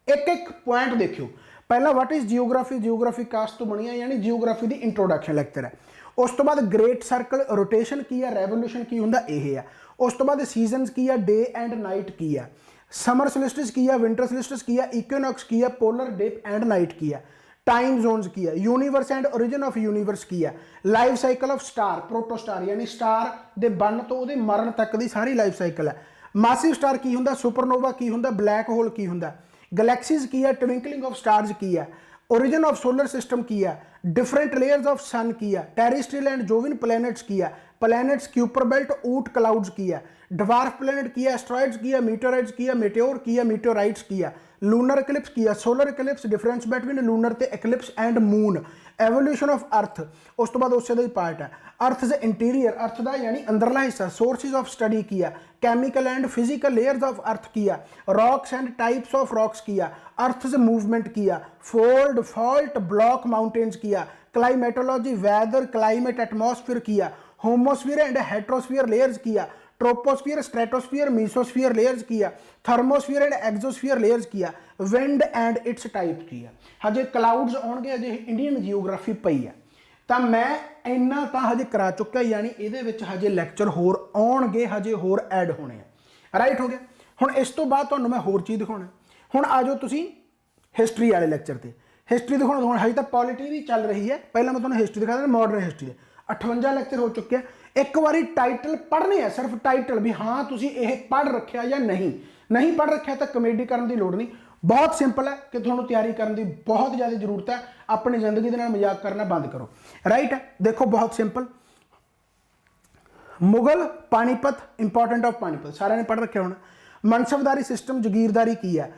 [SPEAKER 1] एक एक पॉइंट देखियो। पहला what is geography, geography caste तो बनी है, यानी जियोग्राफी की इंट्रोडक्शन लैक्चर है। उस तो बाद ग्रेट सर्कल रोटेशन की है, रेवोल्यूशन की हुंदा यह है। उस तो बाद सीजनस की है, डे एंड नाइट की है, समर सोलिस्टिस की है, विंटर सोलिस्टिस की है, इक्विनॉक्स की है, पोलर डे एंड नाइट की है, टाइम जोन्स की है, universe and origin of universe की है, life cycle of star, protostar यानी स्टार दे बन तो उहदे मरण तक की सारी लाइफ साइकिल है, मासिव स्टार की हुंदा, सुपरनोवा की हुंदा, ब्लैक होल की हुंदा, गैलेक्सीज की है, ट्विंकलिंग ऑफ स्टार्स की है, ओरिजिन ऑफ सोलर सिस्टम की है, डिफरेंट लेयर्स ऑफ सन की है, टेरेस्ट्रियल एंड जोविन प्लैनेट्स की है, प्लैनेट्स क्यूपर बेल्ट ऊट क्लाउड्स की है, ड्वार्फ प्लैनेट की है, एस्ट्रॉइड्स की है, मीटेराइड्स की है, मेटेओर की है, मीटेराइट्स की है, लूनर इक्लिप्स की है, solar eclipse, difference between lunar ते eclipse and moon, evolution of earth, उस तो बाद उससे दा ही पार्ट है, अर्थ से इंटीरियर, अर्थ का यानी अंदरला हिस्सा, सोर्सिस ऑफ स्टडी किया, chemical and physical layers of earth किया, rocks and types of rocks किया, अर्थ से मूवमेंट किया, फोल्ड फॉल्ट ब्लॉक माउंटेन्स किया, क्लाइमेटोलॉजी वेदर क्लाइमेट एटमॉस्फेयर किया, होमोस्फीयर एंड हेट्रोस्फीयर लेयर्स किया, ट्रोपोस्फीयर स्ट्रेटोस्फीयर मीसोस्फीयर लेयर्स किया, थर्मोस्फीयर एंड एक्सोस्फीयर लेयर्स किया, विंड एंड इट्स टाइप किया। हजे क्लाउड्स आउणगे, अजे इंडियन जियोग्राफी पई है, तो मैं इन्ना तो हजे करा चुका, यानी ये हजे लैक्चर होर आउणगे, हजे होर ऐड होने हैं, राइट हो गया। हुण इस तो बाद तुहानूं मैं होर चीज़ दिखाउणा। हुण आ जाओ तुसीं हिस्टरी वाले लैक्चर ते, हिस्टरी दिखाउणा। हुण हजे तक पॉलिटी भी चल रही है, पहला मैं तुहानूं हिस्टरी दिखा देना, मॉडर्न हिस्टरी 58 लैक्चर हो चुके हैं। एक बारी टाइटल पढ़ने हैं, सिर्फ टाइटल भी हाँ तुसीं ये पढ़ रखिया या नहीं पढ़ रखिया तो कमेडी करने की लोड़ नहीं। बहुत सिंपल है कि तुहानूं तैयारी करने की बहुत ज़्यादा जरूरत है, अपनी जिंदगी के नाल मजाक करना बंद करो, राइट है। देखो बहुत simple, Mughal Panipat important of Panipat सारे ने पढ़ रखे होना। मनसबदारी सिस्टम जगीरदारी की है।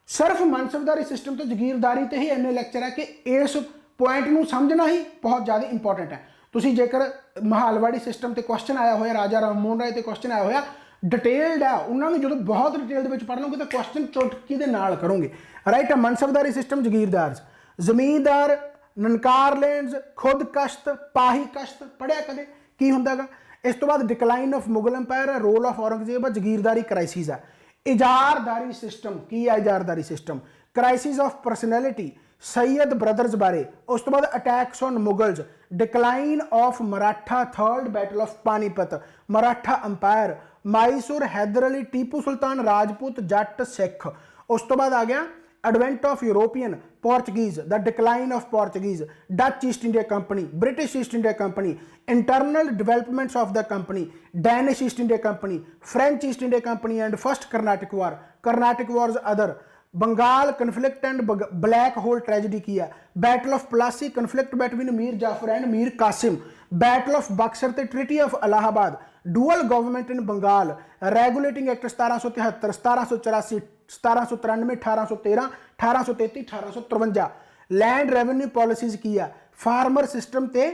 [SPEAKER 1] सिर्फ मनसबदारी सिस्टम तो जगीरदारी ते ही इन्ने लैक्चर है कि इस पॉइंट नूं समझना ही बहुत ज़्यादा इंपॉर्टेंट है। तुसीं जेकर महालवाड़ी सिस्टम ते क्वेश्चन आया होया, राजा राम मोहन राय ते क्वेश्चन आया होया, डिटेल्ड है, उन्होंने जो बहुत डिटेल पढ़ लोगे तो क्वेश्चन चुटकी दे नाल करोगे। राइट है, मनसबदारी सिस्टम जगीरदार, जमींदार, ननकार लैंड्स, खुद कश्त, पाही कश्त पढ़िया कदे की हुंदा गा। इस तो बाद डिकलाइन ऑफ मुगल अंपायर है, role of Aurangzeb, jagirdari crisis है। इजारदारी सिस्टम की है, ijaradari system, crisis of personality, Sayyid brothers बारे, उस तो बाद attacks on Mughals, decline of Maratha, third battle of Panipat, Maratha empire, Mysore, Hyder Ali, Tipu Sultan, Rajput, Jat, Sikh. उस तो बाद आ गया advent of European, Portuguese, the decline of Portuguese, Dutch East India company, British East India company, internal developments of the company, Danish East India company, French East India company and first Carnatic war, Carnatic wars other, Bengal conflict and black hole tragedy किया, battle of Plassey, conflict between Mir Jafar and Mir Qasim, battle of Buxar ते treaty of Allahabad, dual government in Bengal, regulating act 1773, 1784, 1793, 1813, 1833, 1853, land revenue policies किया, फार्मर सिस्टम ते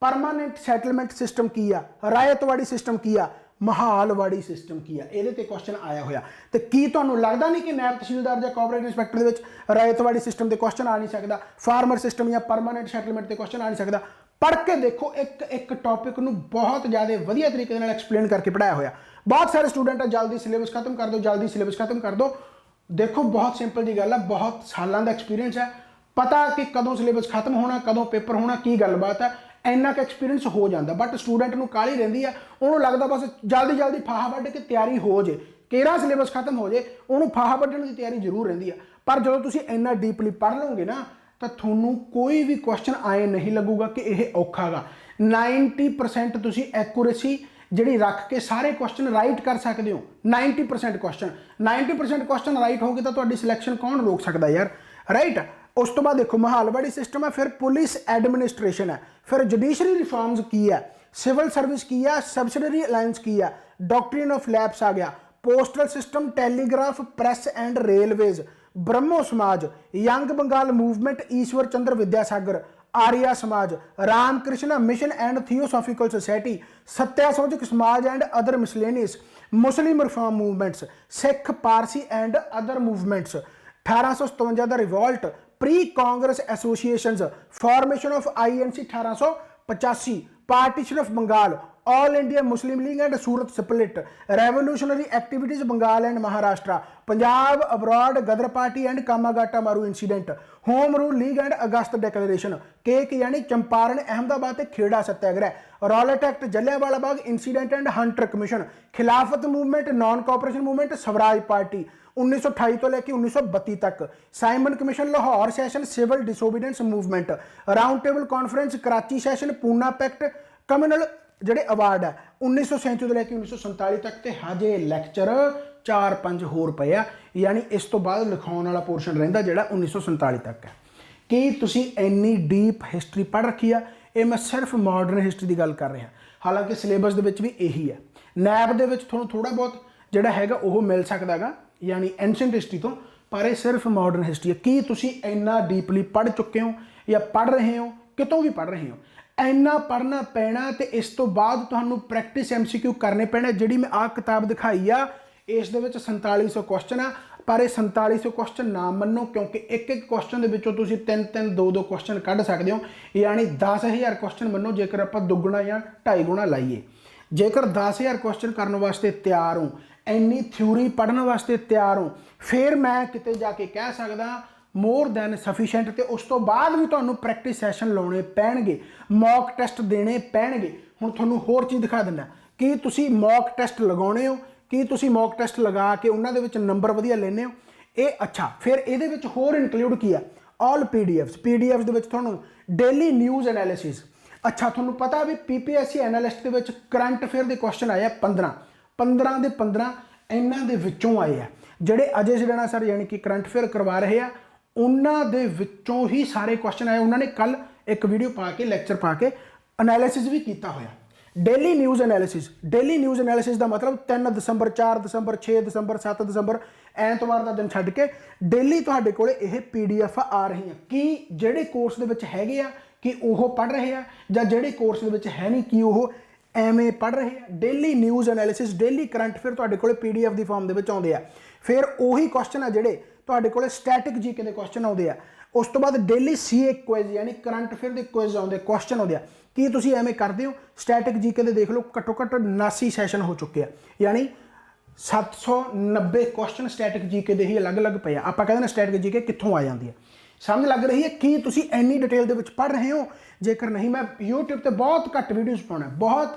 [SPEAKER 1] परमानेंट सैटलमेंट सिस्टम किया, रायतवाड़ी सिस्टम किया, महालवाड़ी सिस्टम किया। ਇਹਦੇ ਤੇ क्वेश्चन आया होया ਤੇ ਕੀ ਤੁਹਾਨੂੰ ਲੱਗਦਾ ਨਹੀਂ ਕਿ ਨਾਇਬ ਤਹਿਸੀਲਦਾਰ ਜਾਂ ਕੋਆਪਰੇਟਿਵ ਇੰਸਪੈਕਟਰ ਦੇ ਵਿੱਚ ਰਾਇਤਵਾੜੀ ਸਿਸਟਮ ਤੇ क्वेश्चन ਆ ਨਹੀਂ ਸਕਦਾ, ਫਾਰਮਰ ਸਿਸਟਮ ਜਾਂ ਪਰਮਾਨੈਂਟ ਸੈਟਲਮੈਂਟ ਤੇ क्वेश्चन ਆ ਨਹੀਂ ਸਕਦਾ। ਪੜ੍ਹ ਕੇ ਦੇਖੋ, ਇੱਕ ਇੱਕ ਟੌਪਿਕ ਨੂੰ ਬਹੁਤ ਜ਼ਿਆਦਾ ਵਧੀਆ ਤਰੀਕੇ ਨਾਲ ਐਕਸਪਲੇਨ ਕਰਕੇ ਪੜਾਇਆ ਹੋਇਆ। ਬਹੁਤ ਸਾਰੇ ਸਟੂਡੈਂਟ ਆ ਜਲਦੀ ਸਿਲੇਬਸ ਖਤਮ ਕਰ ਦਿਓ, ਜਲਦੀ ਸਿਲੇਬਸ ਖਤਮ ਕਰ ਦਿਓ। ਦੇਖੋ ਬਹੁਤ ਸਿੰਪਲ ਜੀ ਗੱਲ ਹੈ, ਬਹੁਤ ਸਾਲਾਂ ਦਾ ਐਕਸਪੀਰੀਅੰਸ ਹੈ, ਪਤਾ ਕਿ ਕਦੋਂ ਸਿਲੇਬਸ ਖਤਮ ਹੋਣਾ, ਕਦੋਂ ਪੇਪਰ ਹੋਣਾ, ਕੀ ਗੱਲਬਾਤ ਹੈ, ਇੰਨਾ ਕੁ ਐਕਸਪੀਰੀਅੰਸ ਹੋ ਜਾਂਦਾ। ਬਟ ਸਟੂਡੈਂਟ ਨੂੰ ਕਾਹਲੀ ਰਹਿੰਦੀ ਆ, ਉਹਨੂੰ ਲੱਗਦਾ ਬਸ ਜਲਦੀ ਜਲਦੀ ਫਾਹਾ ਵੱਢ ਕੇ ਤਿਆਰੀ ਹੋ ਜੇ, ਕਿਹੜਾ ਸਿਲੇਬਸ ਖਤਮ ਹੋ ਜੇ, ਉਹਨੂੰ ਫਾਹਾ ਵੱਢਣ ਦੀ ਤਿਆਰੀ ਜ਼ਰੂਰ ਰਹਿੰਦੀ ਆ। ਪਰ ਜਦੋਂ ਤੁਸੀਂ ਇੰਨਾ ਡੀਪਲੀ ਪੜ੍ਹ ਲਓਗੇ ਨਾ ਤਾਂ ਤੁਹਾਨੂੰ ਕੋਈ ਵੀ ਕੁਐਸਚਨ ਆਏ ਨਹੀਂ ਲੱਗੂਗਾ ਕਿ ਇਹ ਔਖਾ ਗਾ। 90% ਤੁਸੀਂ ਐਕੂਰੇਸੀ ਜਿਹੜੀ ਰੱਖ ਕੇ ਸਾਰੇ ਕੁਐਸਚਨ ਰਾਈਟ ਕਰ ਸਕਦੇ ਹੋ। 90% ਕੁਐਸਚਨ ਰਾਈਟ ਹੋਗੇ ਤਾਂ ਤੁਹਾਡੀ ਸਿਲੈਕਸ਼ਨ ਕੌਣ ਰੋਕ ਸਕਦਾ ਯਾਰ, ਰਾਈਟ। उस तो बाद देखो महालवाड़ी सिस्टम है, फिर पुलिस एडमिनिस्ट्रेशन है, फिर जुडिशरी रिफॉर्म्स की है, सिविल सर्विस की है, सब्सिडरी अलायंस की है, डॉक्ट्रिन ऑफ लैब्स आ गया, postal system, telegraph, press and railways, Brahmo Samaj, young Bengal movement, Ishwar Chandra Vidyasagar, Arya Samaj, Ramakrishna mission and theosophical society, Satyashodhak Samaj and other miscellaneous, Muslim reform movements, Sikh, Parsi and other movements, 1857 का revolt, pre Congress associations, formation of INC 1885, partition of Bengal, all India Muslim league and Surat split, revolutionary activities Bengal and Maharashtra, Punjab abroad, Ghadar party and Komagata मारू incident, home rule league and August declaration, केक यानी Champaran, Ahmedabad Kheda satyagraha, Rowlatt act, Jallianwala Bagh incident and Hunter commission, Khilafat movement, non cooperation movement, Swaraj party 1928 तो लेकर 1932 तक, Simon commission, Lahore session, civil disobedience movement, round table conference, Karachi session, Poona pact, communal ਜਿਹੜੇ ਅਵਾਰਡ ਹੈ 1937 ਤੋਂ ਲੈ ਕੇ 1947 ਤੱਕ ਤੇ ਹਜੇ ਲੈਕਚਰ 4-5 ਹੋਰ ਪਏ ਆ, ਯਾਨੀ ਇਸ ਤੋਂ ਬਾਅਦ ਲਿਖਾਉਣ ਵਾਲਾ ਪੋਰਸ਼ਨ ਰਹਿੰਦਾ ਜਿਹੜਾ 1947 ਤੱਕ ਹੈ। ਕੀ ਤੁਸੀਂ ਇੰਨੀ ਡੀਪ ਹਿਸਟਰੀ ਪੜ੍ਹ ਰੱਖੀ ਆ? ਇਹ ਮੈਂ ਸਿਰਫ ਮਾਡਰਨ ਹਿਸਟਰੀ ਦੀ ਗੱਲ ਕਰ ਰਿਹਾ, ਹਾਲਾਂਕਿ ਸਿਲੇਬਸ ਦੇ ਵਿੱਚ ਵੀ ਇਹੀ ਹੈ। ਨੈਬ ਦੇ ਵਿੱਚ ਤੁਹਾਨੂੰ ਥੋੜਾ ਬਹੁਤ ਜਿਹੜਾ ਹੈਗਾ ਉਹ ਮਿਲ ਸਕਦਾ ਗਾ, ਯਾਨੀ ਐਂਸ਼ੀਅੰਟ ਹਿਸਟਰੀ ਤੋਂ, ਪਰ ਇਹ ਸਿਰਫ ਮਾਡਰਨ ਹਿਸਟਰੀ ਹੈ। ਕੀ ਤੁਸੀਂ ਇੰਨਾ ਡੀਪਲੀ ਪੜ੍ਹ ਚੁੱਕੇ ਹੋ ਜਾਂ ਪੜ੍ਹ ਰਹੇ ਹੋ, ਕਿਤੋਂ ਵੀ ਪੜ੍ਹ ਰਹੇ ਹੋ? ਇੰਨਾ ਪੜ੍ਹਨਾ ਪੈਣਾ ਤੇ ਇਸ ਤੋਂ ਬਾਅਦ ਤੁਹਾਨੂੰ ਪ੍ਰੈਕਟਿਸ MCQ ਕਰਨੇ ਪੈਣੇ। ਜਿਹੜੀ ਮੈਂ ਆਹ ਕਿਤਾਬ ਦਿਖਾਈ ਆ ਇਸ ਦੇ ਵਿੱਚ 4700 ਕੁਐਸਚਨ ਆ, ਪਰ ਇਹ 4700 ਕੁਐਸਚਨ ਨਾ ਮੰਨੋ, ਕਿਉਂਕਿ ਇੱਕ ਇੱਕ ਕੁਐਸਚਨ ਦੇ ਵਿੱਚੋਂ ਤੁਸੀਂ 3-3 2-2 ਕੁਐਸਚਨ ਕੱਢ ਸਕਦੇ ਹੋ, ਯਾਨੀ 10000 ਕੁਐਸਚਨ ਮੰਨੋ ਜੇਕਰ ਆਪਾਂ ਦੁੱਗਣਾ ਜਾਂ 2.5 ਗੁਣਾ ਲਾਈਏ। ਜੇਕਰ 10000 ਕੁਐਸਚਨ ਕਰਨ ਵਾਸਤੇ ਤਿਆਰ ਹੋ, ਇੰਨੀ ਥਿਊਰੀ ਪੜ੍ਹਨ ਵਾਸਤੇ ਤਿਆਰ ਹੋ, ਫਿਰ ਮੈਂ ਕਿਤੇ ਜਾ ਕੇ ਕਹਿ ਸਕਦਾ ਮੋਰ ਦੈਨ ਸਫੀਸ਼ੀਐਂਟ। ਤੇ ਉਸ ਤੋਂ ਬਾਅਦ ਵੀ ਤੁਹਾਨੂੰ ਪ੍ਰੈਕਟਿਸ ਸੈਸ਼ਨ ਲਾਉਣੇ ਪੈਣਗੇ, ਮੌਕ ਟੈਸਟ ਦੇਣੇ ਪੈਣਗੇ। ਹੁਣ ਤੁਹਾਨੂੰ ਹੋਰ ਚੀਜ਼ ਦਿਖਾ ਦਿੰਦਾ, ਕੀ ਤੁਸੀਂ ਮੌਕ ਟੈਸਟ ਲਗਾਉਣੇ ਹੋ, ਕੀ ਤੁਸੀਂ ਮੌਕ ਟੈਸਟ ਲਗਾ ਕੇ ਉਹਨਾਂ ਦੇ ਵਿੱਚ ਨੰਬਰ ਵਧੀਆ ਲੈਣੇ ਹੋ? ਇਹ ਅੱਛਾ, ਫਿਰ ਇਹਦੇ ਵਿੱਚ ਹੋਰ ਇਨਕਲੂਡ ਕੀ ਆ? ਆਲ ਪੀਡੀਐਫਸ ਦੇ ਵਿੱਚ ਤੁਹਾਨੂੰ ਡੇਲੀ ਨਿਊਜ਼ ਐਨਾਲਿਸਿਸ। ਅੱਛਾ, ਤੁਹਾਨੂੰ ਪਤਾ ਵੀ PPSC ਐਨਾਲਿਸਟ ਦੇ ਵਿੱਚ ਕਰੰਟ ਅਫੇਅਰ ਦੇ ਕੁਐਸਚਨ ਆਏ ਆ 15 ਦੇ 15 ਇਹਨਾਂ ਦੇ ਵਿੱਚੋਂ ਆਏ ਆ। ਜਿਹੜੇ ਅਜੇ ਸਿਡਾਣਾ ਸਰ ਯਾਨੀ ਕਿ ਕਰੰਟ ਅਫੇਅਰ ਕਰਵਾ ਰਹੇ ਆ, ਉਹਨਾਂ ਦੇ ਵਿੱਚੋਂ ਹੀ ਸਾਰੇ ਕੁਐਸਚਨ ਆਏ। ਉਹਨਾਂ ਨੇ ਕੱਲ ਇੱਕ ਵੀਡੀਓ ਪਾ ਕੇ ਲੈਕਚਰ ਪਾ ਕੇ ਐਨਾਲਿਸਿਸ ਵੀ ਕੀਤਾ ਹੋਇਆ। डेली न्यूज़ एनालिसिस का मतलब 3 दसंबर 4 दसंबर 6 दसंबर 7 दसंबर ਐਤਵਾਰ ਦਾ ਦਿਨ ਛੱਡ ਕੇ ਡੇਲੀ ਤੁਹਾਡੇ ਕੋਲੇ ਇਹ PDF ਆ ਰਹੀਆਂ ਕਿ ਜਿਹੜੇ ਕੋਰਸ ਦੇ ਵਿੱਚ ਹੈਗੇ ਆ ਕਿ ਉਹ ਪੜ੍ਹ ਰਹੇ ਆ ਜਾਂ ਜਿਹੜੇ ਕੋਰਸ ਦੇ ਵਿੱਚ ਹੈ ਨਹੀਂ ਕਿ ਉਹ ਐਵੇਂ ਪੜ੍ਹ ਰਹੇ ਆ। Daily news analysis, daily current affair ਤੁਹਾਡੇ ਕੋਲੇ PDF ਦੀ ਫਾਰਮ ਦੇ ਵਿੱਚ ਆਉਂਦੇ ਆ। ਫਿਰ ਉਹੀ ਕੁਐਸਚਨ ਆ ਜਿਹੜੇ ਤੁਹਾਡੇ ਕੋਲੇ ਸਟੈਟਿਕ ਜੀਕੇ ਦੇ ਕੁਐਸਚਨ ਆਉਂਦੇ ਆ। ਉਸ ਤੋਂ ਬਾਅਦ ਡੇਲੀ CA ਕੁਇਜ਼ ਯਾਨੀ ਕਰੰਟ ਅਫੇਅਰ ਦੇ ਕੁਇਜ਼ ਆਉਂਦੇ, ਕੁਐਸਚਨ ਆਉਂਦੇ ਆ। ਕੀ ਤੁਸੀਂ ਐਵੇਂ ਕਰਦੇ ਹੋ? ਸਟੈਟਿਕ ਜੀਕੇ ਦੇ ਦੇਖ ਲਓ ਘੱਟੋ ਘੱਟ 79 ਸੈਸ਼ਨ ਹੋ ਚੁੱਕੇ ਆ, ਯਾਨੀ 790 ਕੁਐਸਚਨ ਸਟੈਟਿਕ ਜੀਕੇ ਦੇ ਹੀ ਅਲੱਗ-ਅਲੱਗ ਪਏ ਆ। ਆਪਾਂ ਕਹਿੰਦੇ ਨੇ ਸਟੈਟਿਕ ਜੀਕੇ ਕਿੱਥੋਂ ਆ ਜਾਂਦੀ ਹੈ, ਸਮਝ ਲੱਗ ਰਹੀ ਹੈ? ਕੀ ਤੁਸੀਂ ਇੰਨੀ ਡਿਟੇਲ ਦੇ ਵਿੱਚ ਪੜ੍ਹ ਰਹੇ ਹੋ? ਜੇਕਰ ਨਹੀਂ, ਮੈਂ YouTube ਤੇ ਬਹੁਤ ਘੱਟ ਵੀਡੀਓਜ਼ ਪਾਉਣਾ, ਬਹੁਤ।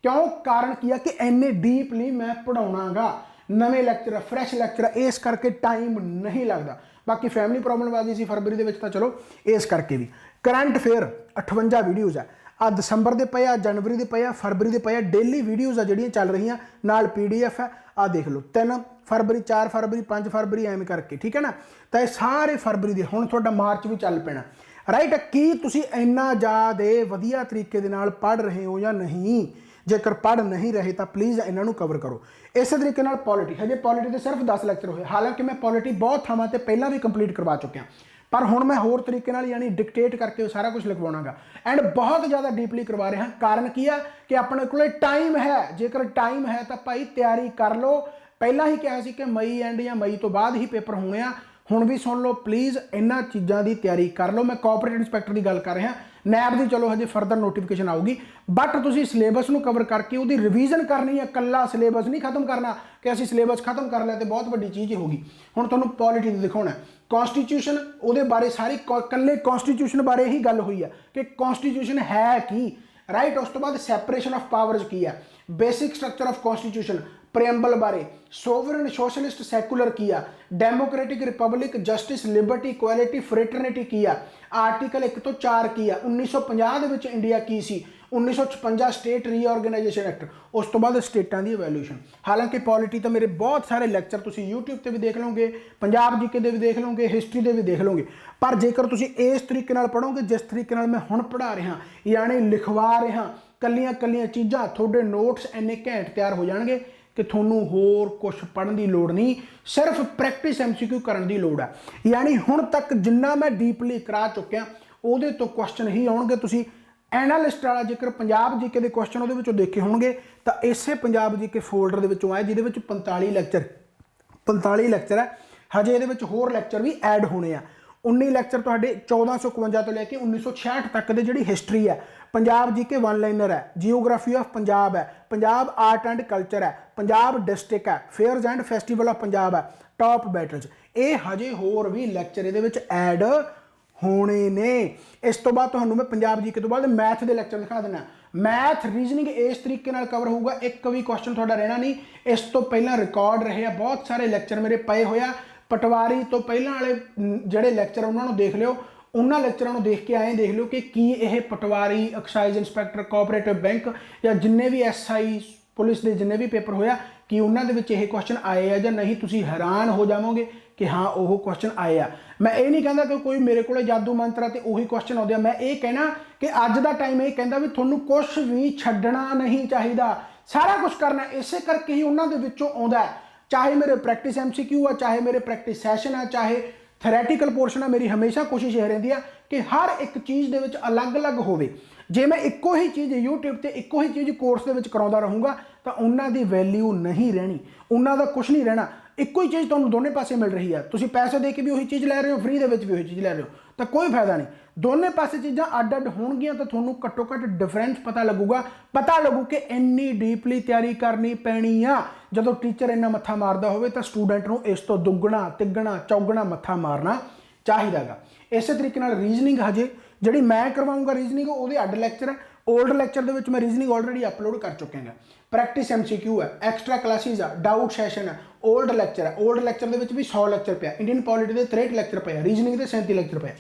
[SPEAKER 1] ਕਿਉਂ? ਕਾਰਨ ਕੀ ਆ ਕਿ ਇੰਨੇ ਡੀਪਲੀ ਮੈਂ ਪੜਾਉਣਾਗਾ, ਨਵੇਂ ਲੈਕਚਰ, ਫਰੈਸ਼ ਲੈਕਚਰ, ਇਸ ਕਰਕੇ ਟਾਈਮ ਨਹੀਂ ਲੱਗਦਾ। ਬਾਕੀ ਫੈਮਿਲੀ ਪ੍ਰੋਬਲਮ ਆ ਗਈ ਸੀ ਫਰਵਰੀ ਦੇ ਵਿੱਚ, ਤਾਂ ਚਲੋ ਇਸ ਕਰਕੇ ਵੀ। ਕਰੰਟ ਅਫੇਅਰ 58 ਵੀਡੀਓਜ਼ ਆ, ਆ ਦਸੰਬਰ ਦੇ ਪਏ ਆ, ਜਨਵਰੀ ਦੇ ਪਏ ਆ, ਫਰਵਰੀ ਦੇ ਪਏ ਆ। ਡੇਲੀ ਵੀਡੀਓਜ਼ ਆ ਜਿਹੜੀਆਂ ਚੱਲ ਰਹੀਆਂ, ਨਾਲ PDF ਹੈ। ਆ ਦੇਖ ਲਓ 3 ਫਰਵਰੀ 4 ਫਰਵਰੀ 5 ਫਰਵਰੀ ਐਵੇਂ ਕਰਕੇ, ਠੀਕ ਹੈ ਨਾ। ਤਾਂ ਇਹ ਸਾਰੇ ਫਰਵਰੀ ਦੇ, ਹੁਣ ਤੁਹਾਡਾ ਮਾਰਚ ਵੀ ਚੱਲ ਪੈਣਾ, ਰਾਈਟ। ਕੀ ਤੁਸੀਂ ਇੰਨਾ ਜ਼ਿਆਦਾ ਵਧੀਆ ਤਰੀਕੇ ਦੇ ਨਾਲ ਪੜ੍ਹ ਰਹੇ ਹੋ ਜਾਂ ਨਹੀਂ? ਜੇਕਰ ਪੜ੍ਹ ਨਹੀਂ ਰਹੇ ਤਾਂ ਪਲੀਜ਼ ਇਹਨਾਂ ਨੂੰ ਕਵਰ ਕਰੋ। ਇਸੇ ਤਰੀਕੇ ਨਾਲ ਪੋਲਿਟੀ, ਹਜੇ ਪੋਲਿਟੀ ਦੇ ਸਿਰਫ 10 ਲੈਕਚਰ ਹੋਏ, ਹਾਲਾਂਕਿ ਮੈਂ ਪੋਲਿਟੀ ਬਹੁਤ ਥਾਵਾਂ ਤੇ ਪਹਿਲਾਂ ਵੀ ਕੰਪਲੀਟ ਕਰਵਾ ਚੁੱਕਿਆ, ਪਰ ਹੁਣ ਮੈਂ ਹੋਰ ਤਰੀਕੇ ਨਾਲ ਯਾਨੀ ਡਿਕਟੇਟ ਕਰਕੇ ਉਹ ਸਾਰਾ ਕੁਝ ਲਿਖਵਾਉਣਾਗਾ ਐਂਡ ਬਹੁਤ ਜ਼ਿਆਦਾ ਡੀਪਲੀ ਕਰਵਾ ਰਿਹਾ। ਕਾਰਨ ਕੀ ਆ ਕਿ ਆਪਣੇ ਕੋਲੇ ਟਾਈਮ ਹੈ। ਜੇਕਰ ਟਾਈਮ ਹੈ ਤਾਂ ਭਾਈ ਤਿਆਰੀ ਕਰ ਲਓ। ਪਹਿਲਾਂ ਹੀ ਕਿਹਾ ਸੀ ਕਿ ਮਈ ਐਂਡ ਜਾਂ ਮਈ ਤੋਂ ਬਾਅਦ ਹੀ ਪੇਪਰ ਹੋਣੇ ਆ, ਹੁਣ ਵੀ ਸੁਣ ਲਓ ਪਲੀਜ਼, ਇਹਨਾਂ ਚੀਜ਼ਾਂ ਦੀ ਤਿਆਰੀ ਕਰ ਲਓ। ਮੈਂ ਕੋਆਪਰੇਟਿਵ ਇੰਸਪੈਕਟਰ ਦੀ ਗੱਲ ਕਰ ਰਿਹਾ, ਨੈਬ ਦੀ ਚਲੋ ਹਜੇ ਫਰਦਰ ਨੋਟੀਫਿਕੇਸ਼ਨ ਆਊਗੀ, ਬਟ ਤੁਸੀਂ ਸਿਲੇਬਸ ਨੂੰ ਕਵਰ ਕਰਕੇ ਉਹਦੀ ਰਿਵੀਜ਼ਨ ਕਰਨੀ ਹੈ। ਇਕੱਲਾ ਸਿਲੇਬਸ ਨਹੀਂ ਖਤਮ ਕਰਨਾ ਕਿ ਅਸੀਂ ਸਿਲੇਬਸ ਖਤਮ ਕਰ ਲਿਆ ਤੇ ਬਹੁਤ ਵੱਡੀ ਚੀਜ਼ ਹੋਗੀ। ਹੁਣ ਤੁਹਾਨੂੰ ਪੋਲਿਟੀ ਦੀ ਦਿਖਾਉਣਾ, ਕੌਨਸਟੀਟਿਊਸ਼ਨ, ਉਹਦੇ ਬਾਰੇ ਸਾਰੀ ਇਕੱਲੇ ਕੌਨਸਟੀਟਿਊਸ਼ਨ ਬਾਰੇ ਹੀ ਗੱਲ ਹੋਈ ਆ ਕਿ ਕੌਨਸਟੀਟਿਊਸ਼ਨ ਹੈ ਕੀ, ਰਾਈਟ। ਉਸ ਤੋਂ ਬਾਅਦ ਸੈਪਰੇਸ਼ਨ ਆਫ ਪਾਵਰਸ ਕੀ ਆ, basic structure of constitution, preamble ਬਾਰੇ, ਸੋਵਰਨ ਸੋਸ਼ਲਿਸਟ ਸੈਕੂਲਰ ਕੀ ਆ, democratic republic, justice, liberty, equality, fraternity ਕੀ ਆ, ਆਰਟੀਕਲ 1 ਤੋਂ 4 ਕੀ ਆ, 1950 ਦੇ ਵਿੱਚ ਇੰਡੀਆ ਕੀ ਸੀ, 1956 ਸਟੇਟ ਰੀਆਰਗੇਨਾਈਜੇਸ਼ਨ ਐਕਟ, ਉਸ ਤੋਂ ਬਾਅਦ ਸਟੇਟਾਂ ਦੀ ਇਵੈਲੂਏਸ਼ਨ। ਹਾਲਾਂਕਿ ਪੋਲਿਟੀ ਤਾਂ ਮੇਰੇ ਬਹੁਤ ਸਾਰੇ ਲੈਕਚਰ ਤੁਸੀਂ YouTube ਤੇ ਵੀ ਦੇਖ ਲਓਗੇ, ਪੰਜਾਬ ਜੀਕੇ ਦੇ ਵੀ ਦੇਖ ਲਓਗੇ, ਹਿਸਟਰੀ ਦੇ ਵੀ ਦੇਖ ਲਓਗੇ, ਪਰ ਜੇਕਰ ਤੁਸੀਂ ਇਸ ਤਰੀਕੇ ਨਾਲ ਪੜ੍ਹੋਗੇ ਜਿਸ ਤਰੀਕੇ ਨਾਲ ਮੈਂ ਹੁਣ ਪੜ੍ਹਾ ਰਿਹਾ, ਯਾਨੀ ਲਿਖਵਾ ਰਿਹਾ, ਕੱਲੀਆਂ ਚੀਜ਼ਾਂ, ਤੁਹਾਡੇ ਨੋਟਸ ਇੰਨੇ ਘੈਂਟ ਤਿਆਰ ਹੋ ਜਾਣਗੇ ਕਿ ਤੁਹਾਨੂੰ ਹੋਰ ਕੁਝ ਪੜ੍ਹਨ ਦੀ ਲੋੜ ਨਹੀਂ, ਸਿਰਫ ਪ੍ਰੈਕਟਿਸ MCQ ਕਰਨ ਦੀ ਲੋੜ ਹੈ। ਯਾਨੀ ਹੁਣ ਤੱਕ ਜਿੰਨਾ ਮੈਂ ਡੀਪਲੀ ਕਰਾ ਚੁੱਕਿਆ ਉਹਦੇ ਤੋਂ ਕੁਐਸਚਨ ਹੀ ਆਉਣਗੇ। ਤੁਸੀਂ ਐਨਾਲਿਸਟ ਵਾਲਾ ਜੇਕਰ ਪੰਜਾਬ ਜੀਕੇ ਦੇ ਕੁਐਸਚਨ ਉਹਦੇ ਵਿੱਚੋਂ ਦੇਖੇ ਹੋਣਗੇ ਤਾਂ ਇਸੇ ਪੰਜਾਬ ਜੀਕੇ ਫੋਲਡਰ ਦੇ ਵਿੱਚੋਂ ਆਏ, ਜਿਹਦੇ ਵਿੱਚ 45 ਲੈਕਚਰ ਹੈ। ਹਜੇ ਇਹਦੇ ਵਿੱਚ ਹੋਰ ਲੈਕਚਰ ਵੀ ਐਡ ਹੋਣੇ ਆ। 19 ਲੈਕਚਰ ਤੁਹਾਡੇ 1451 ਤੋਂ ਲੈ ਕੇ 1966 ਤੱਕ ਦੇ ਜਿਹੜੀ ਹਿਸਟਰੀ ਹੈ, ਪੰਜਾਬ ਜੀਕੇ 1 ਲਾਈਨਰ ਹੈ, ਜੀਓਗ੍ਰਾਫੀ ਆਫ ਪੰਜਾਬ ਹੈ, ਪੰਜਾਬ ਆਰਟ ਐਂਡ ਕਲਚਰ ਹੈ, ਪੰਜਾਬ ਡਿਸਟ੍ਰਿਕਟ ਹੈ, fairs and festival of Punjab ਹੈ, ਟੌਪ ਬੈਟਲਸ, ਇਹ ਹਜੇ ਹੋਰ ਵੀ ਲੈਕਚਰ ਇਹਦੇ ਵਿੱਚ ਐਡ ਹੋਣੇ ਨੇ। ਇਸ ਤੋਂ ਬਾਅਦ ਤੁਹਾਨੂੰ ਮੈਂ ਪੰਜਾਬ ਜੀਕੇ ਤੋਂ ਬਾਅਦ ਮੈਥ ਦੇ ਲੈਕਚਰ ਦਿਖਾ ਦੇਣਾ। ਮੈਥ ਰੀਜ਼ਨਿੰਗ ਇਸ ਤਰੀਕੇ ਨਾਲ ਕਵਰ ਹੋਊਗਾ, ਇੱਕ ਵੀ ਕੁਐਸਚਨ ਤੁਹਾਡਾ ਰਹਿਣਾ ਨਹੀਂ। ਇਸ ਤੋਂ ਪਹਿਲਾਂ ਰਿਕਾਰਡ ਰਹੇ ਆ, ਬਹੁਤ ਸਾਰੇ ਲੈਕਚਰ ਮੇਰੇ ਪਏ ਹੋਇਆ। ਪਟਵਾਰੀ ਤੋਂ ਪਹਿਲਾਂ ਵਾਲੇ ਜਿਹੜੇ ਲੈਕਚਰ ਉਹਨਾਂ ਨੂੰ ਦੇਖ ਲਿਓ, ਉਹਨਾਂ ਲੈਕਚਰਾਂ ਨੂੰ ਦੇਖ ਕੇ ਐਂ ਦੇਖ ਲਿਓ ਕਿ ਕੀ ਇਹ ਪਟਵਾਰੀ, ਐਕਸਾਈਜ਼ ਇੰਸਪੈਕਟਰ, ਕੋਆਪਰੇਟਿਵ ਬੈਂਕ ਜਾਂ ਜਿੰਨੇ ਵੀ SI ਪੁਲਿਸ ਦੇ ਜਿੰਨੇ ਵੀ ਪੇਪਰ ਹੋਇਆ ਕਿ ਉਹਨਾਂ ਦੇ ਵਿੱਚ ਇਹ ਕੁਐਸਚਨ ਆਏ ਆ ਜਾਂ ਨਹੀਂ। ਤੁਸੀਂ ਹੈਰਾਨ ਹੋ ਜਾਵੋਗੇ ਕਿ ਹਾਂ ਉਹ ਕੁਐਸਚਨ ਆਏ ਆ। ਮੈਂ ਇਹ ਨਹੀਂ ਕਹਿੰਦਾ ਕਿ ਕੋਈ ਮੇਰੇ ਕੋਲੇ ਜਾਦੂ ਮੰਤਰ ਆ ਤੇ ਉਹੀ ਕੁਐਸਚਨ ਆਉਂਦੇ ਆ। ਮੈਂ ਇਹ ਕਹਿਣਾ ਕਿ ਅੱਜ ਦਾ ਟਾਈਮ ਇਹ ਕਹਿੰਦਾ ਵੀ ਤੁਹਾਨੂੰ ਕੁਝ ਵੀ ਛੱਡਣਾ ਨਹੀਂ ਚਾਹੀਦਾ, ਸਾਰਾ ਕੁਝ ਕਰਨਾ। ਇਸੇ ਕਰਕੇ ਹੀ ਉਹਨਾਂ ਦੇ ਵਿੱਚੋਂ ਆਉਂਦਾ ਹੈ। ਚਾਹੇ ਮੇਰੇ ਪ੍ਰੈਕਟਿਸ MCQ ਆ, ਚਾਹੇ ਮੇਰੇ ਪ੍ਰੈਕਟਿਸ ਸੈਸ਼ਨ ਆ, ਚਾਹੇ ਥਿਓਰੈਟੀਕਲ ਪੋਰਸ਼ਨ ਆ, ਮੇਰੀ ਹਮੇਸ਼ਾ ਕੋਸ਼ਿਸ਼ ਇਹ ਰਹਿੰਦੀ ਆ ਕਿ ਹਰ ਇੱਕ ਚੀਜ਼ ਦੇ ਵਿੱਚ ਅਲੱਗ-ਅਲੱਗ ਹੋਵੇ। ਜੇ ਮੈਂ ਇੱਕੋ ਹੀ ਚੀਜ਼ YouTube ਤੇ ਇੱਕੋ ਹੀ ਚੀਜ਼ ਕੋਰਸ ਦੇ ਵਿੱਚ ਕਰਾਉਂਦਾ ਰਹੂੰਗਾ ਤਾਂ ਉਹਨਾਂ ਦੀ ਵੈਲਿਊ ਨਹੀਂ ਰਹਿਣੀ, ਉਹਨਾਂ ਦਾ ਕੁਝ ਨਹੀਂ ਰਹਿਣਾ। ਇੱਕੋ ਹੀ ਚੀਜ਼ ਤੁਹਾਨੂੰ ਦੋਨੇ ਪਾਸੇ ਮਿਲ ਰਹੀ ਆ, ਤੁਸੀਂ ਪੈਸੇ ਦੇ ਕੇ ਵੀ ਉਹੀ ਚੀਜ਼ ਲੈ ਰਹੇ ਹੋ, ਫ੍ਰੀ ਦੇ ਵਿੱਚ ਵੀ ਉਹੀ ਚੀਜ਼ ਲੈ ਰਹੇ ਹੋ, ਤਾਂ ਕੋਈ ਫਾਇਦਾ ਨਹੀਂ। ਦੋਨੇ ਪਾਸੇ ਚੀਜ਼ਾਂ ਅੱਡ-ਅੱਡ ਹੋਣਗੀਆਂ ਤਾਂ ਤੁਹਾਨੂੰ ਘੱਟੋ-ਘੱਟ ਡਿਫਰੈਂਸ ਪਤਾ ਲੱਗੂ ਕਿ ਇੰਨੀ ਡੀਪਲੀ ਤਿਆਰੀ ਕਰਨੀ ਪੈਣੀ ਆ। ਜਦੋਂ ਟੀਚਰ ਇੰਨਾ ਮੱਥਾ ਮਾਰਦਾ ਹੋਵੇ ਤਾਂ ਸਟੂਡੈਂਟ ਨੂੰ ਇਸ ਤੋਂ ਦੁੱਗਣਾ, ਤਿੱਗਣਾ, ਚੌਗਣਾ ਮੱਥਾ ਮਾਰਨਾ ਚਾਹੀਦਾਗਾ। ਇਸੇ ਤਰੀਕੇ ਨਾਲ ਰੀਜ਼ਨਿੰਗ ਹਜੇ ਜਿਹੜੀ ਮੈਂ ਕਰਵਾਉਂਗਾ ਰੀਜ਼ਨਿੰਗ ਉਹਦੇ ਅੱਡ ਲੈਕਚਰ ਹੈ। 올ਡ ਲੈਕਚਰ ਦੇ ਵਿੱਚ ਮੈਂ ਰੀਜ਼ਨਿੰਗ ਆਲਰੇਡੀ ਅਪਲੋਡ ਕਰ ਚੁੱਕਿਆ ਹਾਂ। ਪ੍ਰੈਕਟਿਸ MCQ ਹੈ, ਐਕਸਟਰਾ ਕਲਾਸਿਸ ਆ, ਡਾਊਟ ਸੈਸ਼ਨ ਹੈ, 올ਡ ਲੈਕਚਰ ਹੈ। 올ਡ ਲੈਕਚਰ ਦੇ ਵਿੱਚ ਵੀ 100 ਲੈਕਚਰ ਪਿਆ, ਇੰਡੀਅਨ ਪੋਲਿਟੀ ਦੇ 63 ਲੈਕਚਰ ਪਏ, ਰੀਜ਼ਨਿੰਗ ਦੇ 37 ਲੈਕਚਰ ਪਏ।